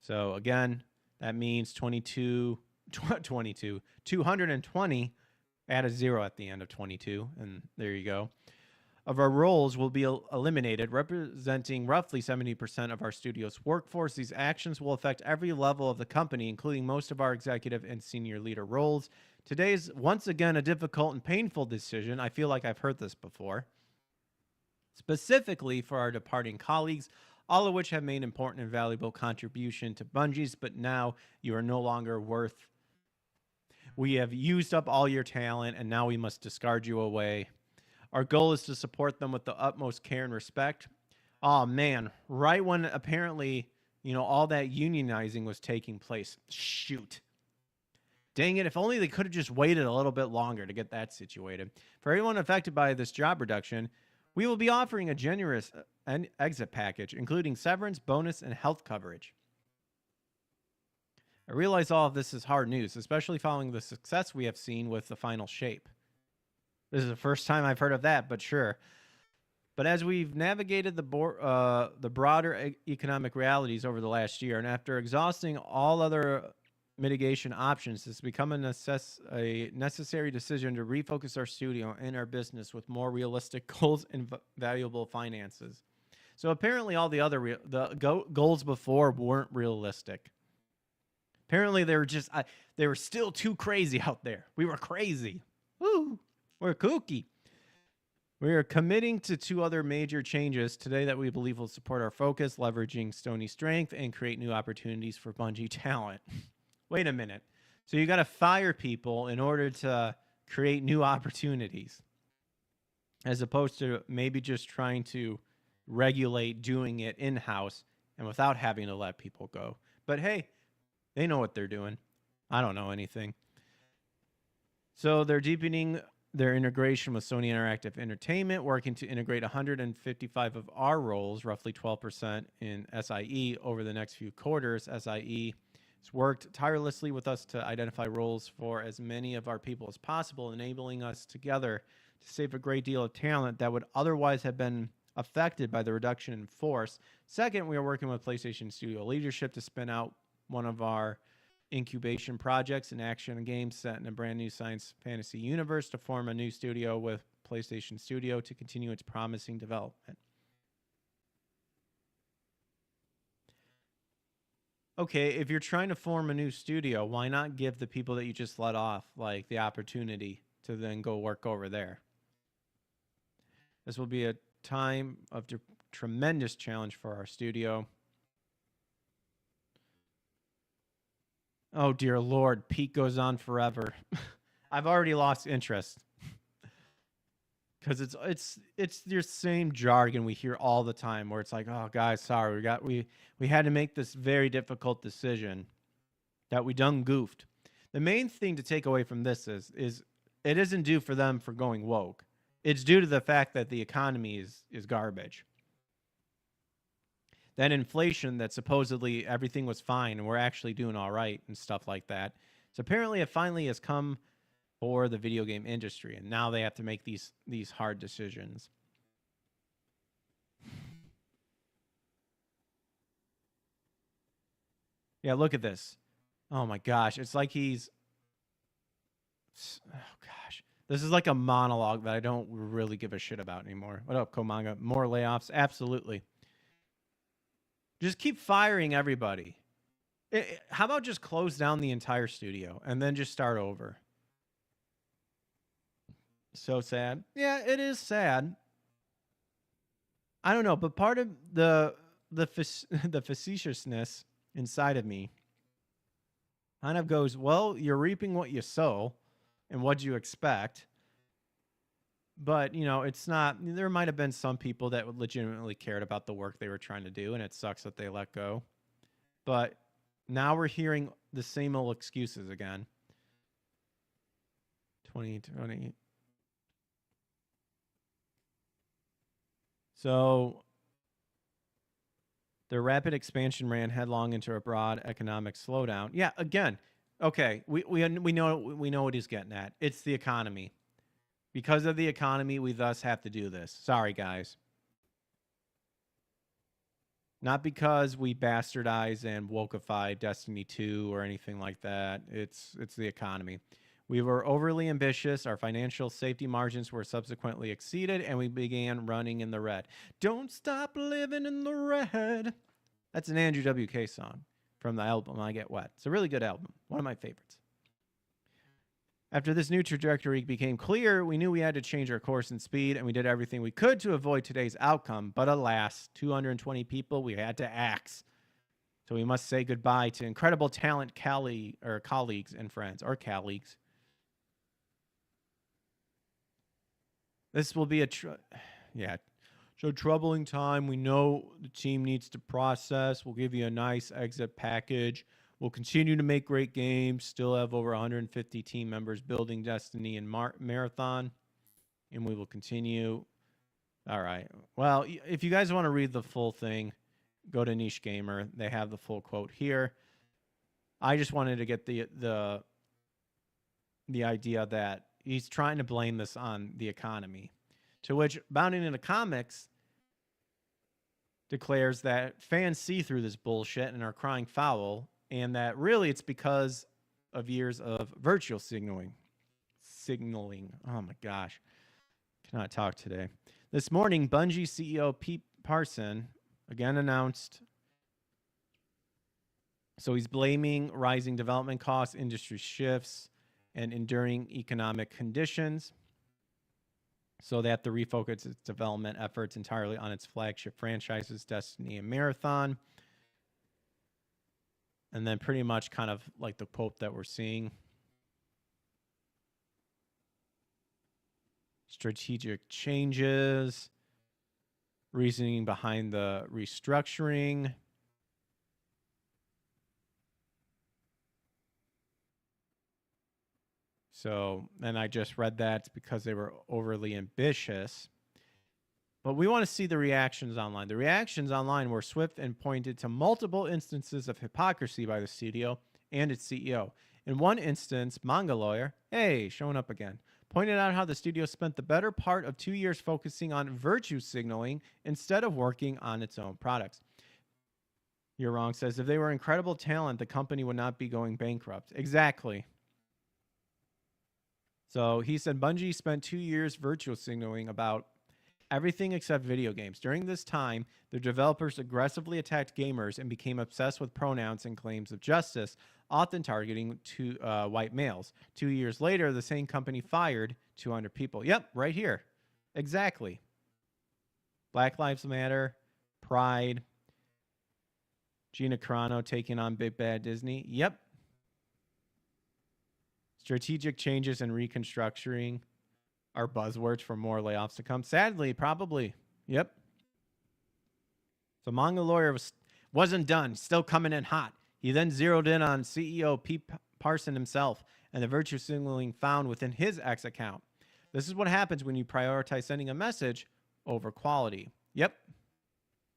So again, that means 220, add a 0 at the end of 22, and there you go, of our roles will be eliminated, representing roughly 70% of our studio's workforce. These actions will affect every level of the company, including most of our executive and senior leader roles. Today's, once again, a difficult and painful decision. I feel like I've heard this before. Specifically for our departing colleagues, all of which have made important and valuable contribution to Bungie's, but now you are no longer worth. We have used up all your talent, and now we must discard you away. Our goal is to support them with the utmost care and respect. Oh, man. Right when apparently, all that unionizing was taking place. Shoot. Dang it. If only they could have just waited a little bit longer to get that situated. For everyone affected by this job reduction, we will be offering a generous exit package, including severance, bonus, and health coverage. I realize all of this is hard news, especially following the success we have seen with the final shape. This is the first time I've heard of that, but sure. But as we've navigated the broader economic realities over the last year, and after exhausting all other mitigation options, it's become a necessary decision to refocus our studio and our business with more realistic goals and valuable finances. So apparently all the other goals before weren't realistic. Apparently they were still too crazy out there. We were crazy. Woo! We're kooky. We are committing to 2 other major changes today that we believe will support our focus, leveraging Sony's strength, and create new opportunities for Bungie talent. Wait a minute. So you got to fire people in order to create new opportunities, as opposed to maybe just trying to regulate doing it in-house and without having to let people go. But hey, they know what they're doing. I don't know anything. So they're deepening their integration with Sony Interactive Entertainment, working to integrate 155 of our roles, roughly 12% in SIE, over the next few quarters. SIE has worked tirelessly with us to identify roles for as many of our people as possible, enabling us together to save a great deal of talent that would otherwise have been affected by the reduction in force. Second, we are working with PlayStation Studio leadership to spin out one of our incubation projects and action games set in a brand new science fantasy universe to form a new studio with PlayStation Studio to continue its promising development. Okay, if you're trying to form a new studio, why not give the people that you just let off like the opportunity to then go work over there? This will be a time of tremendous challenge for our studio. Oh dear Lord, Pete goes on forever. I've already lost interest. Because it's your same jargon we hear all the time where it's like, oh guys, sorry, we had to make this very difficult decision that we done goofed. The main thing to take away from this is it isn't due for them for going woke. It's due to the fact that the economy is garbage. That inflation that supposedly everything was fine and we're actually doing all right and stuff like that. So apparently it finally has come for the video game industry, and now they have to make these hard decisions. Yeah, look at this. Oh my gosh, it's like he's... Oh gosh. This is like a monologue that I don't really give a shit about anymore. What up, Komanga? More layoffs? Absolutely. Just keep firing everybody. How about just close down the entire studio and then just start over? So sad. Yeah, it is sad. I don't know, but part of the facetiousness inside of me kind of goes, well, you're reaping what you sow and what you expect. But, you know, it's not, there might have been some people that legitimately cared about the work they were trying to do, and it sucks that they let go. But now we're hearing the same old excuses again. 2020. So their rapid expansion ran headlong into a broad economic slowdown. Yeah, again, okay, we know what he's getting at. It's the economy. Because of the economy, we thus have to do this. Sorry, guys. Not because we bastardize and wokeify Destiny 2 or anything like that. It's the economy. We were overly ambitious, our financial safety margins were subsequently exceeded, and we began running in the red. Don't stop living in the red. That's an Andrew WK song from the album I Get Wet. It's a really good album, one of my favorites. After this new trajectory became clear, we knew we had to change our course and speed, and we did everything we could to avoid today's outcome. But alas, 220 people we had to axe. So we must say goodbye to incredible talent colleagues and friends, or colleagues. This will be a troubling time. We know the team needs to process. We'll give you a nice exit package. We'll continue to make great games. Still have over 150 team members building Destiny and Marathon. And we will continue. All right. Well, if you guys want to read the full thing, go to Niche Gamer. They have the full quote here. I just wanted to get the idea that he's trying to blame this on the economy, to which Bounding into Comics declares that fans see through this bullshit and are crying foul, and that really it's because of years of virtual signaling. Oh my gosh. Cannot talk today. This morning, Bungie CEO Pete Parson again announced, so he's blaming rising development costs, industry shifts, and enduring economic conditions, so they have to refocus its development efforts entirely on its flagship franchises, Destiny and Marathon. And then pretty much kind of like the quote that we're seeing. Strategic changes, reasoning behind the restructuring. So, and I just read that because they were overly ambitious. But we want to see the reactions online. The reactions online were swift and pointed to multiple instances of hypocrisy by the studio and its CEO. In one instance, Manga Lawyer, hey, showing up again, pointed out how the studio spent the better part of 2 years focusing on virtue signaling instead of working on its own products. You're wrong says, if they were incredible talent, the company would not be going bankrupt. Exactly. So he said Bungie spent 2 years virtual signaling about everything except video games. During this time, the developers aggressively attacked gamers and became obsessed with pronouns and claims of justice, often targeting white males. 2 years later, the same company fired 200 people. Yep, right here. Exactly. Black Lives Matter, Pride, Gina Carano taking on Big Bad Disney. Yep. Strategic changes and reconstructing are buzzwords for more layoffs to come. Sadly, probably. Yep. So Manga Lawyer wasn't done, still coming in hot. He then zeroed in on CEO Pete Parson himself and the virtue signaling found within his X account. This is what happens when you prioritize sending a message over quality. Yep.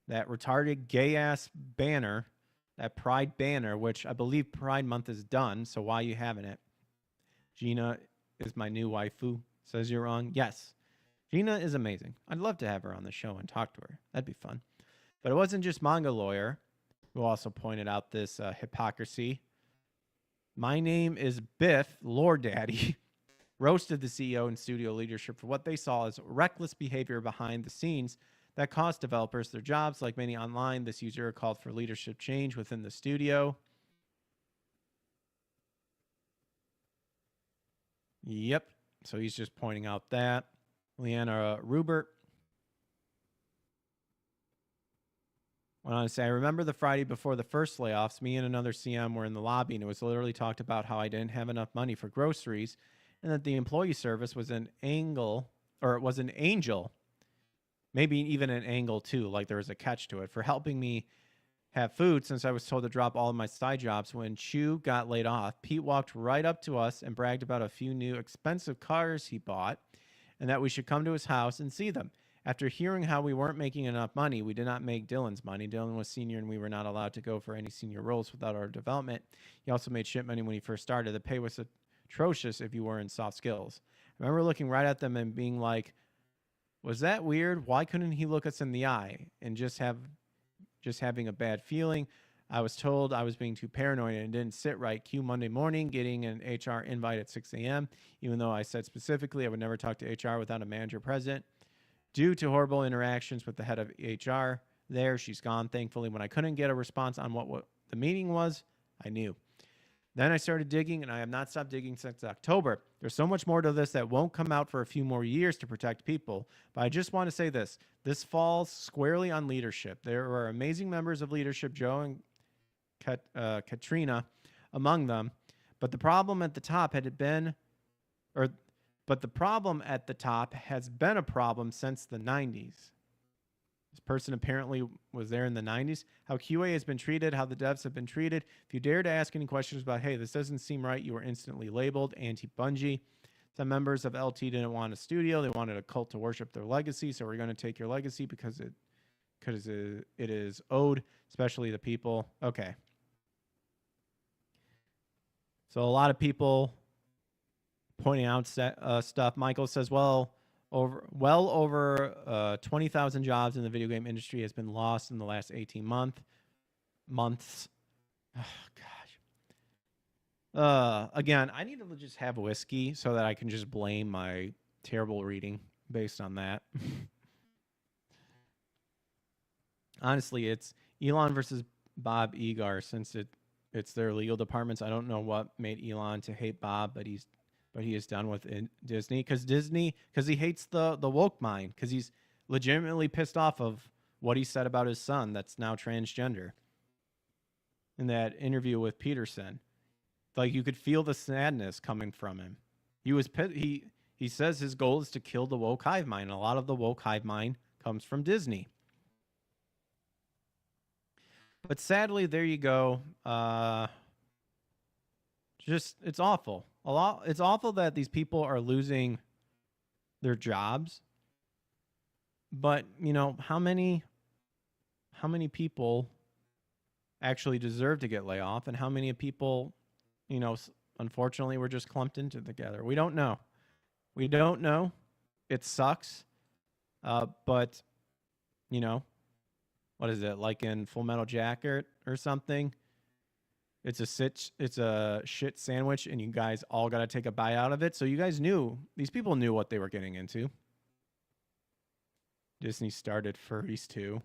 That retarded gay-ass banner, that Pride banner, which I believe Pride Month is done, so why are you having it? Gina is my new waifu. Says you're wrong. Yes. Gina is amazing. I'd love to have her on the show and talk to her. That'd be fun. But it wasn't just Manga Lawyer who also pointed out this hypocrisy. My name is Biff, Lord Daddy, roasted the CEO and studio leadership for what they saw as reckless behavior behind the scenes that cost developers their jobs. Like many online, this user called for leadership change within the studio. Yep. So he's just pointing out that. Leanna Rubert went on to say, I remember the Friday before the first layoffs, me and another CM were in the lobby, and it was literally talked about how I didn't have enough money for groceries and that the employee service was an angel, maybe even an angle too, like there was a catch to it, for helping me have food since I was told to drop all of my side jobs. When Chu got laid off, Pete walked right up to us and bragged about a few new expensive cars he bought and that we should come to his house and see them. After hearing how we weren't making enough money, we did not make Dylan's money. Dylan was senior and we were not allowed to go for any senior roles without our development. He also made shit money when he first started. The pay was atrocious if you were in soft skills. I remember looking right at them and being like, was that weird? Why couldn't he look us in the eye? And just having a bad feeling. I was told I was being too paranoid and it didn't sit right. Cue Monday morning, getting an HR invite at 6 a.m., even though I said specifically I would never talk to HR without a manager present. Due to horrible interactions with the head of HR there, she's gone. Thankfully, when I couldn't get a response on what the meeting was, I knew. Then I started digging, and I have not stopped digging since October. There's so much more to this that won't come out for a few more years to protect people. But I just want to say this. This falls squarely on leadership. There are amazing members of leadership, Joe and Katrina among them. But the problem at the top has been a problem since the 90s. This person apparently was there in the 90s. How QA has been treated, how the devs have been treated. If you dare to ask any questions about, hey, this doesn't seem right, you were instantly labeled anti-Bungie. Some members of LT didn't want a studio. They wanted a cult to worship their legacy. So we're going to take your legacy because it is owed, especially the people. Okay. So a lot of people pointing out stuff. Michael says, well over 20,000 jobs in the video game industry has been lost in the last 18 months. Oh, gosh. Again, I need to just have whiskey so that I can just blame my terrible reading based on that. Honestly, it's Elon versus Bob Iger. Since it's their legal departments, I don't know what made Elon to hate Bob, but he is done with Disney because he hates the woke mind, because he's legitimately pissed off of what he said about his son that's now transgender in that interview with Peterson. Like, you could feel the sadness coming from him. He says his goal is to kill the woke hive mind, and a lot of the woke hive mind comes from Disney. But sadly, there you go. It's awful. It's awful that these people are losing their jobs. But, you know, how many people actually deserve to get laid off, and how many people, you know, unfortunately were just clumped into together? We don't know. It sucks. But, you know, what is it, like in Full Metal Jacket or something? It's a shit sandwich, and you guys all got to take a bite out of it. So you guys knew, these people knew what they were getting into. Disney started furries too.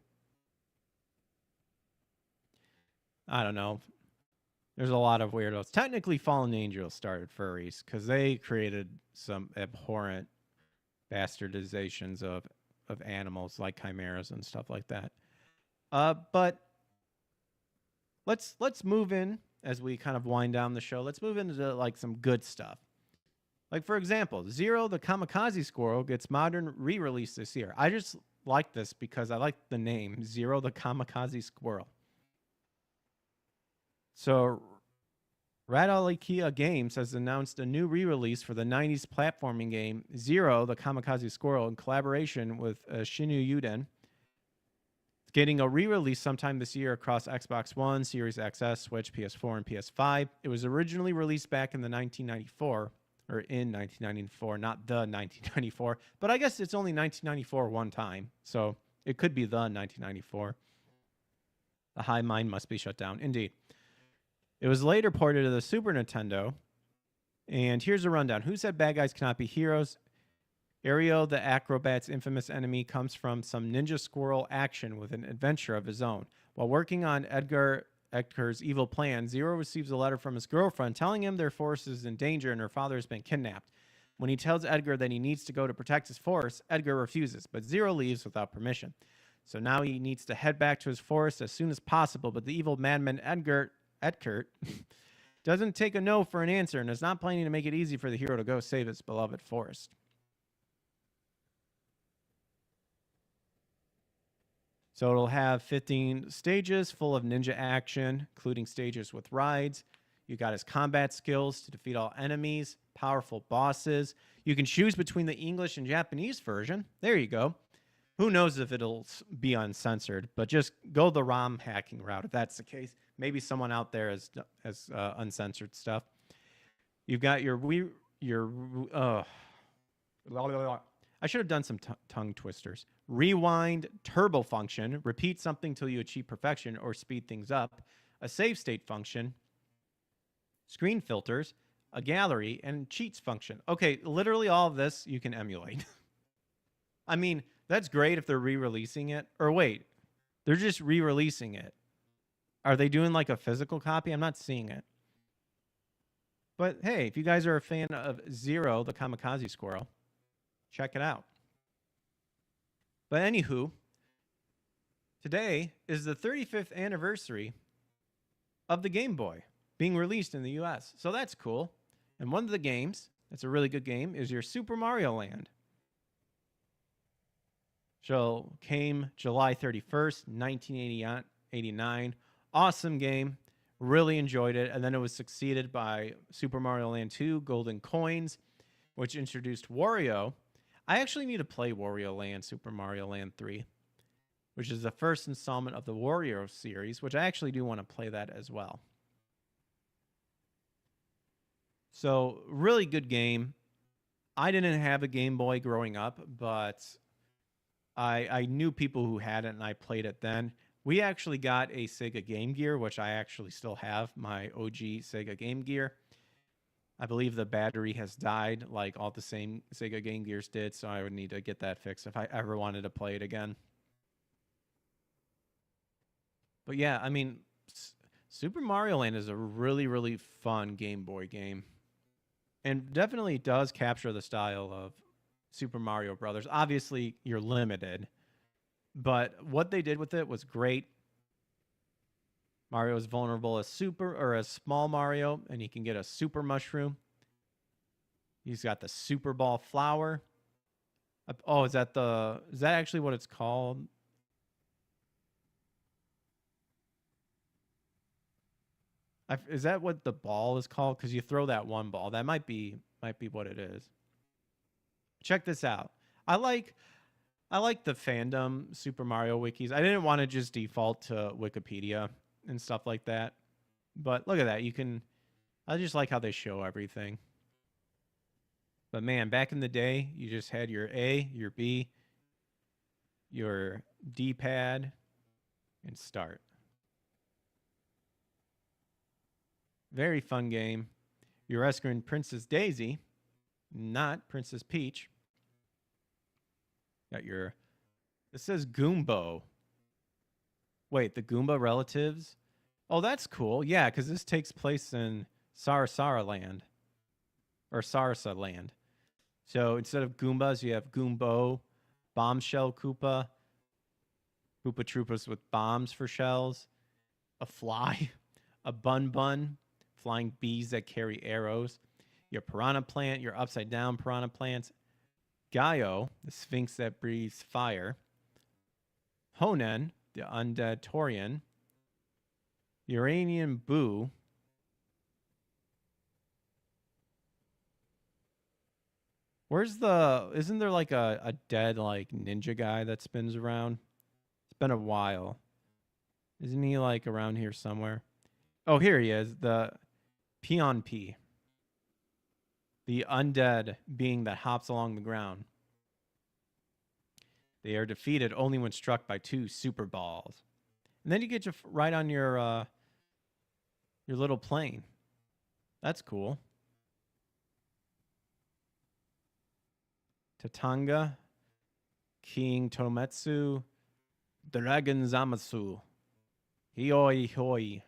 I don't know. There's a lot of weirdos. Technically, Fallen Angels started furries because they created some abhorrent bastardizations of animals like chimeras and stuff like that. But let's move in as we kind of wind down the show. Let's move into like some good stuff. Like, for example, Zero the Kamikaze Squirrel gets modern re-release this year. I just like this because I like the name Zero the Kamikaze Squirrel. So Radalikia Games has announced a new re-release for the 90s platforming game Zero the Kamikaze Squirrel in collaboration with Shinu Yuden. It's getting a re-release sometime this year across Xbox One, Series XS, Switch, PS4, and PS5. It was originally released back in the 1994, or in 1994, not the 1994, but I guess it's only 1994 one time, so it could be the 1994. The high mind must be shut down. Indeed. It was later ported to the Super Nintendo. And here's a rundown. Who said bad guys cannot be heroes? Ario, the acrobat's infamous enemy, comes from some ninja squirrel action with an adventure of his own. While working on Edgar's evil plan, Zero receives a letter from his girlfriend telling him their forest is in danger and her father has been kidnapped. When he tells Edgar that he needs to go to protect his forest, Edgar refuses, but Zero leaves without permission. So now he needs to head back to his forest as soon as possible, but the evil madman Edgar doesn't take a no for an answer and is not planning to make it easy for the hero to go save his beloved forest. So it'll have 15 stages full of ninja action, including stages with rides. You got his combat skills to defeat all enemies, powerful bosses. You can choose between the English and Japanese version. There you go. Who knows if it'll be uncensored, but just go the ROM hacking route if that's the case. Maybe someone out there has uncensored stuff. You've got I should have done some tongue twisters. Rewind turbo function, repeat something till you achieve perfection or speed things up. A save state function, screen filters, a gallery, and cheats function. Okay, literally all of this you can emulate. I mean, that's great if they're re-releasing it. Or wait, they're just re-releasing it. Are they doing like a physical copy? I'm not seeing it. But hey, if you guys are a fan of Zero, the Kamikaze Squirrel, check it out. But anywho, today is the 35th anniversary of the Game Boy being released in the US. So that's cool. And one of the games, that's a really good game, is your Super Mario Land. So came July 31st, 1989. Awesome game. Really enjoyed it. And then it was succeeded by Super Mario Land 2 Golden Coins, which introduced Wario. I actually need to play Wario Land, Super Mario Land 3, which is the first installment of the Wario series, which I actually do want to play that as well. So, really good game. I didn't have a Game Boy growing up, but I knew people who had it, and I played it then. We actually got a Sega Game Gear, which I actually still have, my OG Sega Game Gear. I believe the battery has died like all the same Sega Game Gears did, so I would need to get that fixed if I ever wanted to play it again. But yeah, I mean, Super Mario Land is a really, really fun Game Boy game. And definitely does capture the style of Super Mario Brothers. Obviously, you're limited, but what they did with it was great. Mario is vulnerable as small Mario, and he can get a super mushroom. He's got the Super Ball flower. Oh, is that actually what it's called? Is that what the ball is called? Because you throw that one ball. That might be what it is. Check this out. I like the fandom Super Mario wikis. I didn't want to just default to Wikipedia and stuff like that. But look at that. I just like how they show everything. But man, back in the day, you just had your A, your B, your D-pad, and start. Very fun game. You're rescuing Princess Daisy, not Princess Peach. Got your... This says Goombo. Wait, the Goomba relatives? Oh, that's cool. Yeah, because this takes place in Sarasara Land. Or Sarasa Land. So instead of Goombas, you have Goombo, Bombshell Koopa, Koopa Troopas with bombs for shells, a fly, a bun, flying bees that carry arrows, your piranha plant, your upside down piranha plants, Gaio, the sphinx that breathes fire, Honen, the undead Taurian, Uranian Boo, isn't there like a dead like ninja guy that spins around? It's been a while. Isn't he like around here somewhere? Oh, here he is, the Peon P. The undead being that hops along the ground. They are defeated only when struck by 2 super balls. And then you get to ride on your little plane. That's cool. Tatanga, King Tometsu, Dragon Zamasu, Hioi Hoi,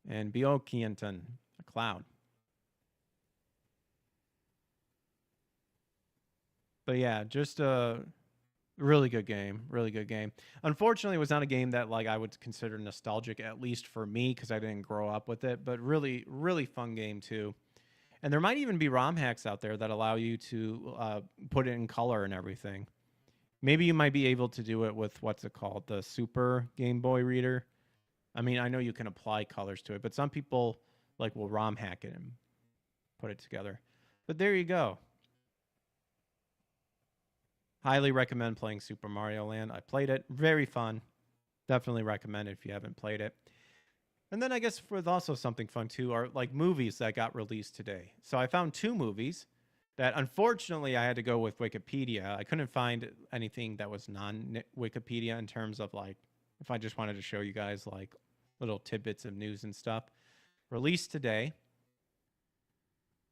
and Byokienten, a cloud. But yeah, just a really good game. Really good game. Unfortunately, it was not a game that like I would consider nostalgic, at least for me, because I didn't grow up with it. But really, really fun game too. And there might even be ROM hacks out there that allow you to put it in color and everything. Maybe you might be able to do it with, what's it called, the Super Game Boy reader. I mean, I know you can apply colors to it, but some people like will ROM hack it and put it together. But there you go. Highly recommend playing Super Mario Land. I played it. Very fun. Definitely recommend it if you haven't played it. And then I guess with also something fun too are like movies that got released today. So I found 2 movies that unfortunately I had to go with Wikipedia. I couldn't find anything that was non-Wikipedia in terms of like if I just wanted to show you guys like little tidbits of news and stuff. Released today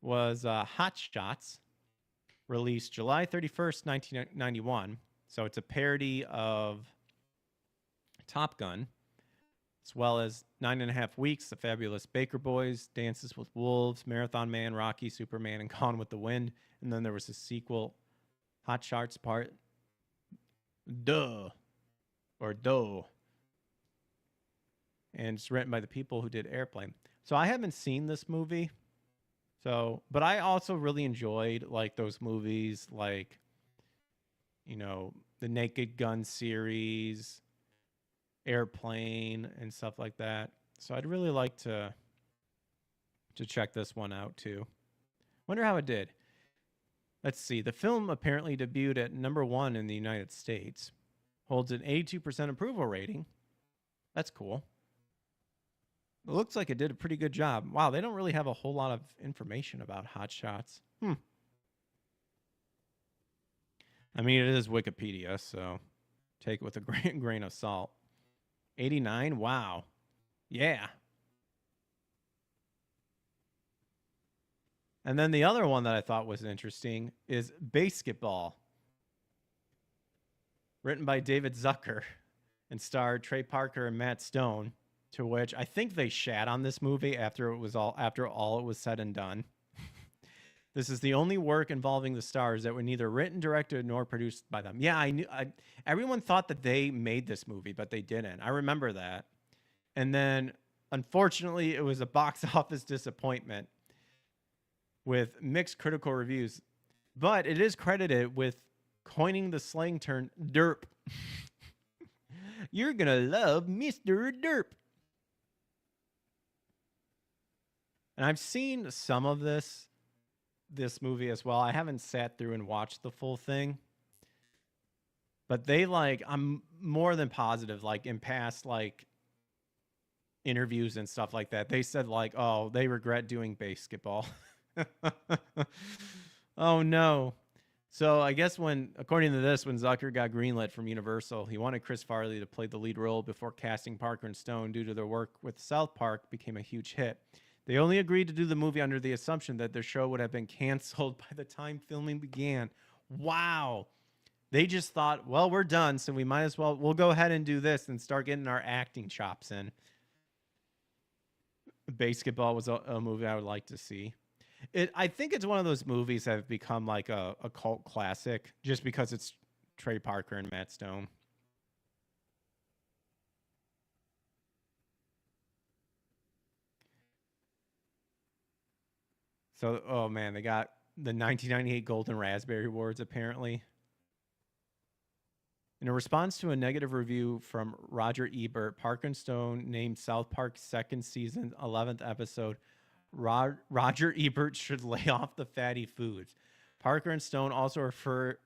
was Hot Shots, released July 31st, 1991. So it's a parody of Top Gun, as well as 9.5 Weeks, The Fabulous Baker Boys, Dances with Wolves, Marathon Man, Rocky, Superman, and Gone with the Wind. And then there was a sequel, Hot Shots Part Duh, or Doe. And it's written by the people who did Airplane. So I haven't seen this movie. But I also really enjoyed like those movies, like, you know, the Naked Gun series, Airplane, and stuff like that. So I'd really like to check this one out too. Wonder how it did. Let's see. The film apparently debuted at #1 in the United States. Holds an 82% approval rating. That's cool. It looks like it did a pretty good job. Wow, they don't really have a whole lot of information about Hot Shots. I mean, it is Wikipedia, so take it with a grain of salt. 89? Wow. Yeah. And then the other one that I thought was interesting is Basketball. Written by David Zucker and starred Trey Parker and Matt Stone, to which I think they shat on this movie after all it was said and done. This is the only work involving the stars that were neither written, directed, nor produced by them. Yeah, everyone thought that they made this movie, but they didn't. I remember that. And then, unfortunately, it was a box office disappointment with mixed critical reviews. But it is credited with coining the slang term derp. You're gonna love Mr. Derp. And I've seen some of this movie as well. I haven't sat through and watched the full thing. But they I'm more than positive, like in past interviews and stuff like that, they said oh, they regret doing Basketball. Oh no. So I guess according to this, when Zucker got greenlit from Universal, he wanted Chris Farley to play the lead role before casting Parker and Stone due to their work with South Park became a huge hit. They only agreed to do the movie under the assumption that their show would have been canceled by the time filming began. Wow. They just thought, well, we're done, so we'll go ahead and do this and start getting our acting chops in. Basketball was a movie I would like to see. I think it's one of those movies that have become like a cult classic just because it's Trey Parker and Matt Stone. So, oh man, they got the 1998 Golden Raspberry Awards apparently. In a response to a negative review from Roger Ebert, Parker and Stone named South Park's second season 11th episode, Roger Ebert should lay off the fatty foods. Parker and Stone also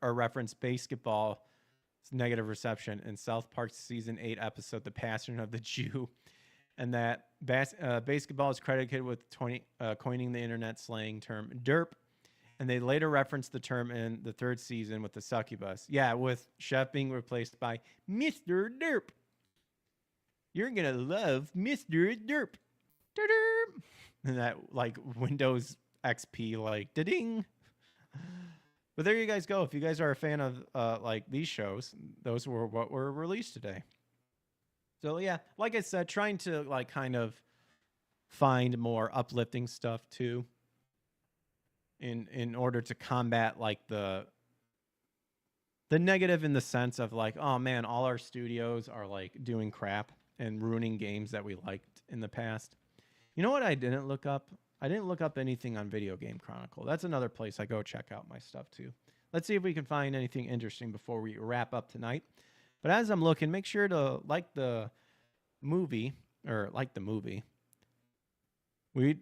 reference basketball's negative reception in South Park's season 8 episode, The Passion of the Jew, and that basketball is credited with coining the internet slang term derp. And they later referenced the term in the third season with the succubus. Yeah, with Chef being replaced by Mr. Derp. You're going to love Mr. Derp. Da-derp. And that, like, Windows XP, like, da-ding. But there you guys go. If you guys are a fan of, like, these shows, those were what were released today. So, yeah, like I said, trying to, like, kind of find more uplifting stuff, too. In order to combat like the negative in the sense of like, oh man, all our studios are like doing crap and ruining games that we liked in the past. You know what I didn't look up? I didn't look up anything on Video Game Chronicle. That's another place I go check out my stuff too. Let's see if we can find anything interesting before we wrap up tonight. But as I'm looking, make sure to like the movie. We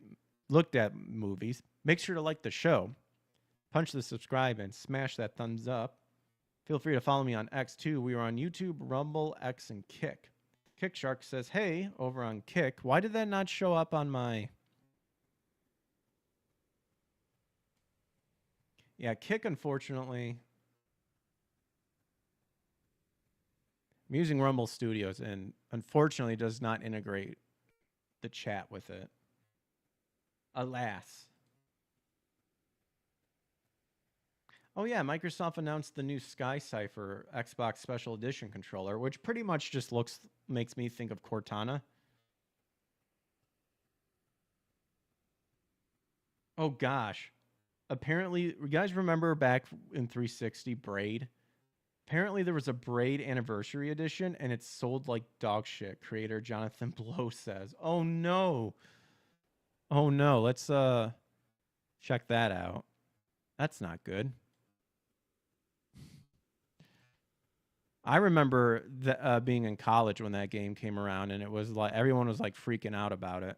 looked at movies. Make sure to like the show, punch the subscribe, and smash that thumbs up. Feel free to follow me on X too. We are on YouTube, Rumble, X, and Kick. Kickshark says, hey, over on Kick, why did that not show up on my... Yeah, Kick, unfortunately... I'm using Rumble Studios, and unfortunately does not integrate the chat with it. Alas. Oh yeah, Microsoft announced the new Sky Cipher Xbox Special Edition controller, which pretty much just makes me think of Cortana. Oh gosh. Apparently, you guys remember back in 360 Braid? Apparently there was a Braid Anniversary Edition, and it's sold like dog shit, creator Jonathan Blow says. Oh no. Oh no, let's check that out. That's not good. I remember being in college when that game came around, and it was like everyone was like freaking out about it.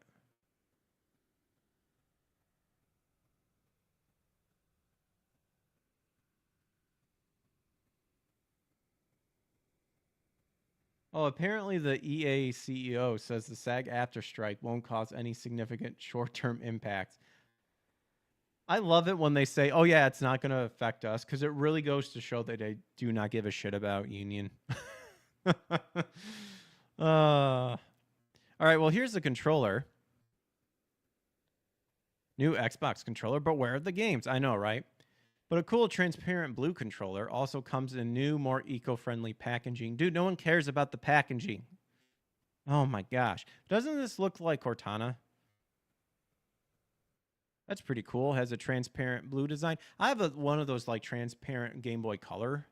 Oh, apparently the EA CEO says the SAG-AFTRA strike won't cause any significant short-term impacts. I love it when they say, oh yeah, it's not going to affect us, because it really goes to show that they do not give a shit about union. All right, well, here's the controller. New Xbox controller, but where are the games? I know, right? But a cool transparent blue controller also comes in new, more eco-friendly packaging. Dude, no one cares about the packaging. Oh my gosh. Doesn't this look like Cortana? That's pretty cool. Has a transparent blue design. I have one of those like transparent Game Boy Color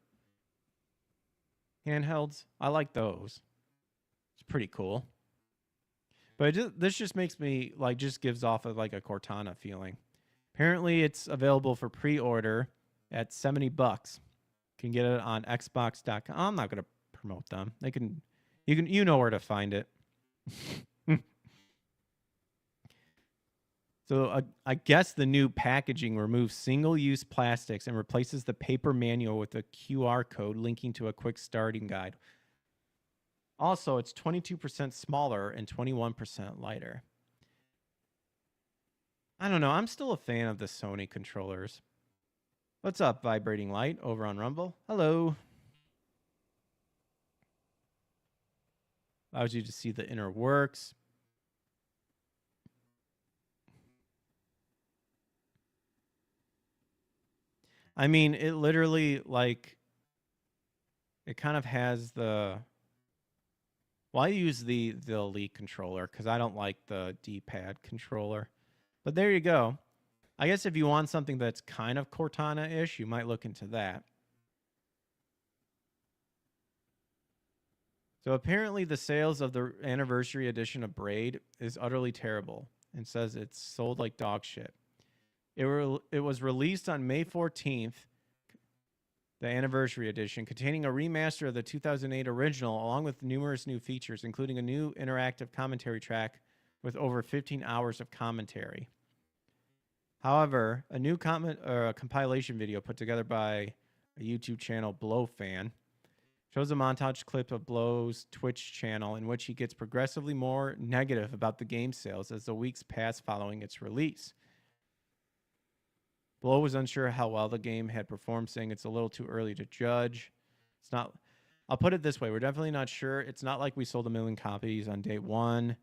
handhelds. I like those. It's pretty cool. But this just makes me like just gives off of like a Cortana feeling. Apparently it's available for pre-order at $70. You can get it on Xbox.com. I'm not going to promote them. You know where to find it. So I guess the new packaging removes single-use plastics and replaces the paper manual with a QR code linking to a quick starting guide. Also, it's 22% smaller and 21% lighter. I don't know. I'm still a fan of the Sony controllers. What's up, Vibrating Light over on Rumble? Hello. Allows you to see the inner works. I mean, it literally, like, it kind of has the... Well, I use the Elite controller because I don't like the D-pad controller. But there you go. I guess if you want something that's kind of Cortana-ish, you might look into that. So apparently the sales of the anniversary edition of Braid is utterly terrible and says it's sold like dog shit. It was released on May 14th, the anniversary edition, containing a remaster of the 2008 original, along with numerous new features, including a new interactive commentary track with over 15 hours of commentary. However, a new compilation video put together by a YouTube channel, Blow Fan, shows a montage clip of Blow's Twitch channel in which he gets progressively more negative about the game sales as the weeks pass following its release. Blow was unsure how well the game had performed, saying it's a little too early to judge. It's not... I'll put it this way. We're definitely not sure. It's not like we sold 1 million copies on day one,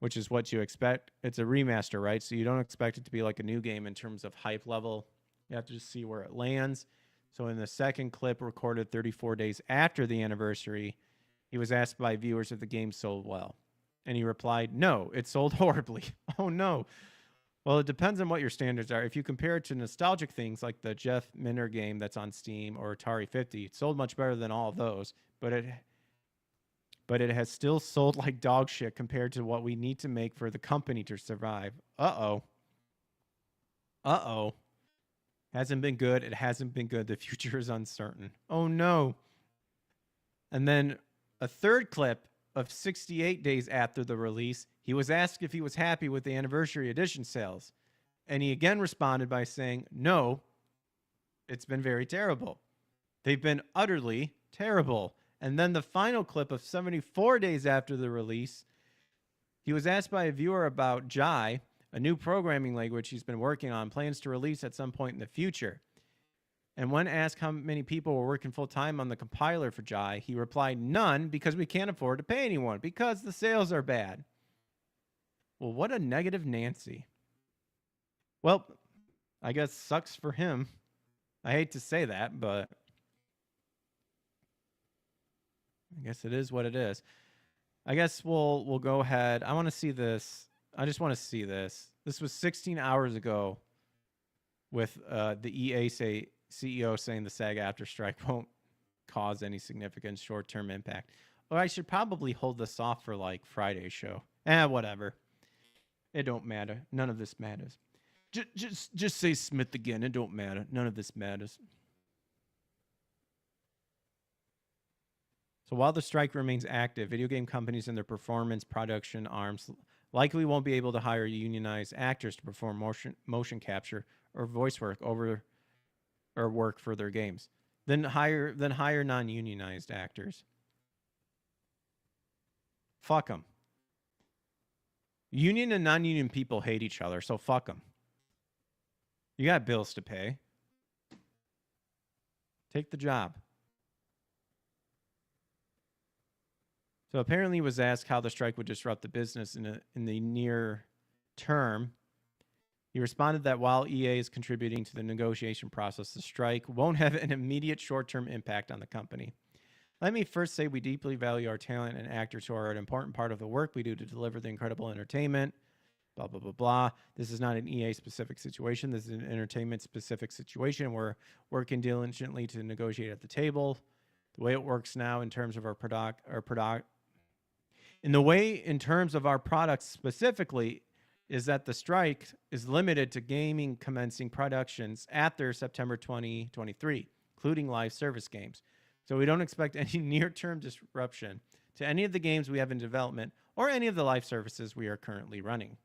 which is what you expect. It's a remaster, right? So you don't expect it to be like a new game in terms of hype level. You have to just see where it lands. So in the second clip recorded 34 days after the anniversary, he was asked by viewers if the game sold well. And he replied, no, it sold horribly. Oh, no. Well, it depends on what your standards are. If you compare it to nostalgic things like the Jeff Minter game that's on Steam or Atari 50, it sold much better than all of those. But it has still sold like dog shit compared to what we need to make for the company to survive. Uh-oh. Uh-oh. Hasn't been good. It hasn't been good. The future is uncertain. Oh, no. And then a third clip of 68 days after the release, he was asked if he was happy with the anniversary edition sales. And he again responded by saying, no, it's been very terrible. They've been utterly terrible. And then the final clip of 74 days after the release, he was asked by a viewer about Jai, a new programming language he's been working on, plans to release at some point in the future. And when asked how many people were working full-time on the compiler for Jai, he replied, none, because we can't afford to pay anyone, because the sales are bad. Well, what a negative Nancy. Well, I guess sucks for him. I hate to say that, but I guess it is what it is. I guess we'll go ahead. I want to see this. I just want to see this. This was 16 hours ago with the EA CEO saying the SAG-AFTRA strike won't cause any significant short-term impact. Or I should probably hold this off for like Friday's show. Whatever. It don't matter. None of this matters. Just say Smith again. It don't matter. None of this matters. So while the strike remains active, video game companies and their performance production arms likely won't be able to hire unionized actors to perform motion capture or voice work work for their games. Then hire non-unionized actors. Fuck them. Union and non-union people hate each other, so fuck them. You got bills to pay. Take the job. So apparently he was asked how the strike would disrupt the business in the near term. He responded that while EA is contributing to the negotiation process, the strike won't have an immediate short-term impact on the company. Let me first say we deeply value our talent and actors who are an important part of the work we do to deliver the incredible entertainment, blah, blah, blah, blah. This is not an EA-specific situation. This is an entertainment-specific situation. We're working diligently to negotiate at the table. The way it works now in terms of our products specifically is that the strike is limited to gaming commencing productions after September 2023, including live service games. So we don't expect any near-term disruption to any of the games we have in development or any of the live services we are currently running.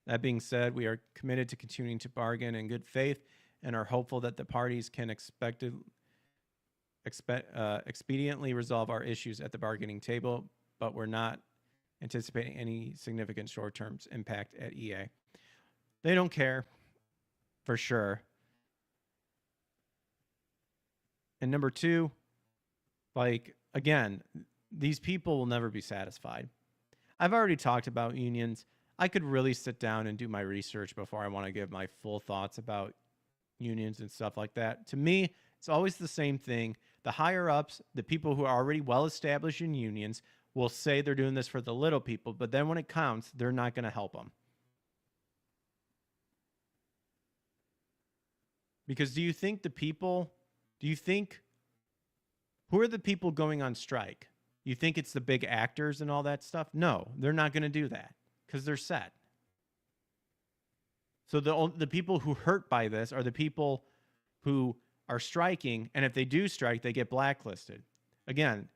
That being said, we are committed to continuing to bargain in good faith and are hopeful that the parties can expediently resolve our issues at the bargaining table, but we're not anticipating any significant short-term impact at EA. They don't care, for sure. And number two, like, again, these people will never be satisfied. I've already talked about unions. I could really sit down and do my research before I want to give my full thoughts about unions and stuff like that. To me, it's always the same thing. The higher ups, the people who are already well established in unions, will say they're doing this for the little people, but then when it counts, they're not going to help them. Because who are the people going on strike? You think it's the big actors and all that stuff? No, they're not going to do that because they're set. So the people who hurt by this are the people who are striking, and if they do strike, they get blacklisted. Again,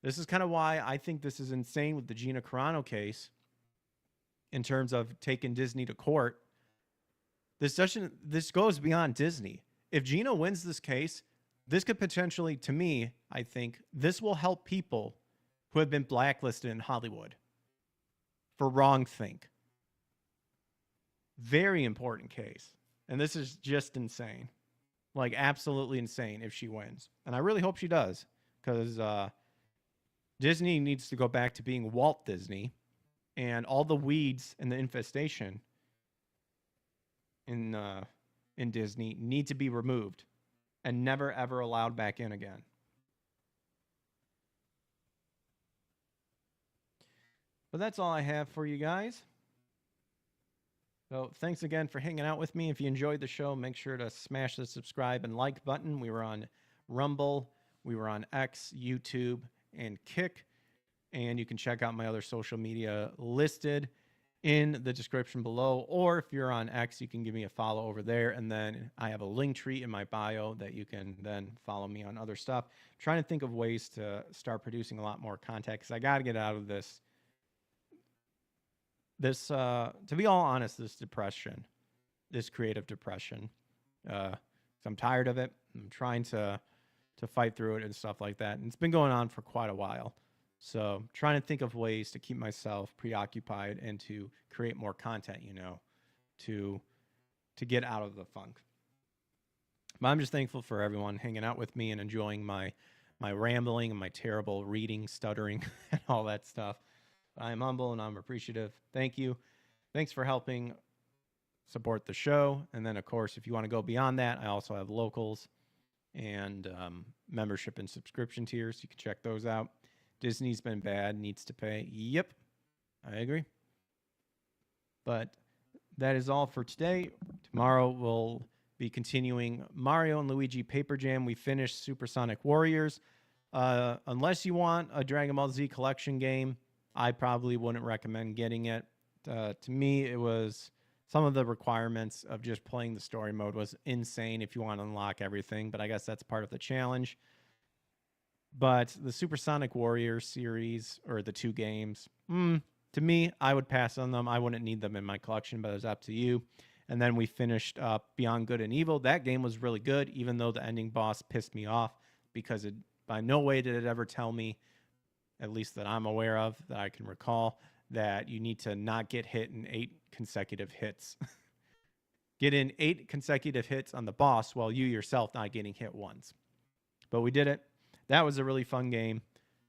this is kind of why I think this is insane with the Gina Carano case in terms of taking Disney to court. This goes beyond Disney. If Gina wins this case, this could potentially, to me, I think, this will help people who have been blacklisted in Hollywood for wrongthink. Very important case. And this is just insane. Like, absolutely insane if she wins. And I really hope she does, because Disney needs to go back to being Walt Disney, and all the weeds and the infestation in Disney need to be removed and never, ever allowed back in again. But that's all I have for you guys. So thanks again for hanging out with me. If you enjoyed the show, make sure to smash the subscribe and like button. We were on Rumble, we were on X, YouTube, and Kick. And you can check out my other social media listed in the description below. Or if you're on X, you can give me a follow over there. And then I have a link tree in my bio that you can then follow me on other stuff. I'm trying to think of ways to start producing a lot more content, because I got to get out of this, to be all honest, this creative depression. I'm tired of it. I'm trying to fight through it and stuff like that. And it's been going on for quite a while. So trying to think of ways to keep myself preoccupied and to create more content, to get out of the funk. But I'm just thankful for everyone hanging out with me and enjoying my rambling and my terrible reading, stuttering, and all that stuff. I'm humble and I'm appreciative. Thank you. Thanks for helping support the show. And then, of course, if you want to go beyond that, I also have locals and membership and subscription tiers. You can check those out. Disney's been bad, needs to pay. Yep, I agree. But that is all for today. Tomorrow we'll be continuing Mario and Luigi Paper Jam. We finished Supersonic Warriors. Unless you want a Dragon Ball Z collection game, I probably wouldn't recommend getting it. To me, it was some of the requirements of just playing the story mode was insane if you want to unlock everything, but I guess that's part of the challenge. But the Supersonic Warriors series, or the two games, to me, I would pass on them. I wouldn't need them in my collection, but it's up to you. And then we finished up Beyond Good and Evil. That game was really good, even though the ending boss pissed me off, because by no way did it ever tell me, at least that I'm aware of, that I can recall, that you need to not get hit in 8 consecutive hits. Get in 8 consecutive hits on the boss while you yourself not getting hit once. But we did it. That was a really fun game.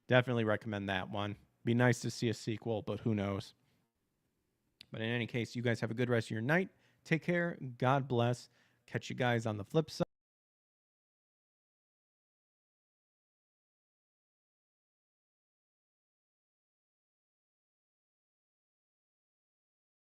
Definitely recommend that one. Be nice to see a sequel, but who knows. But in any case, you guys have a good rest of your night. Take care. God bless. Catch you guys on the flip side.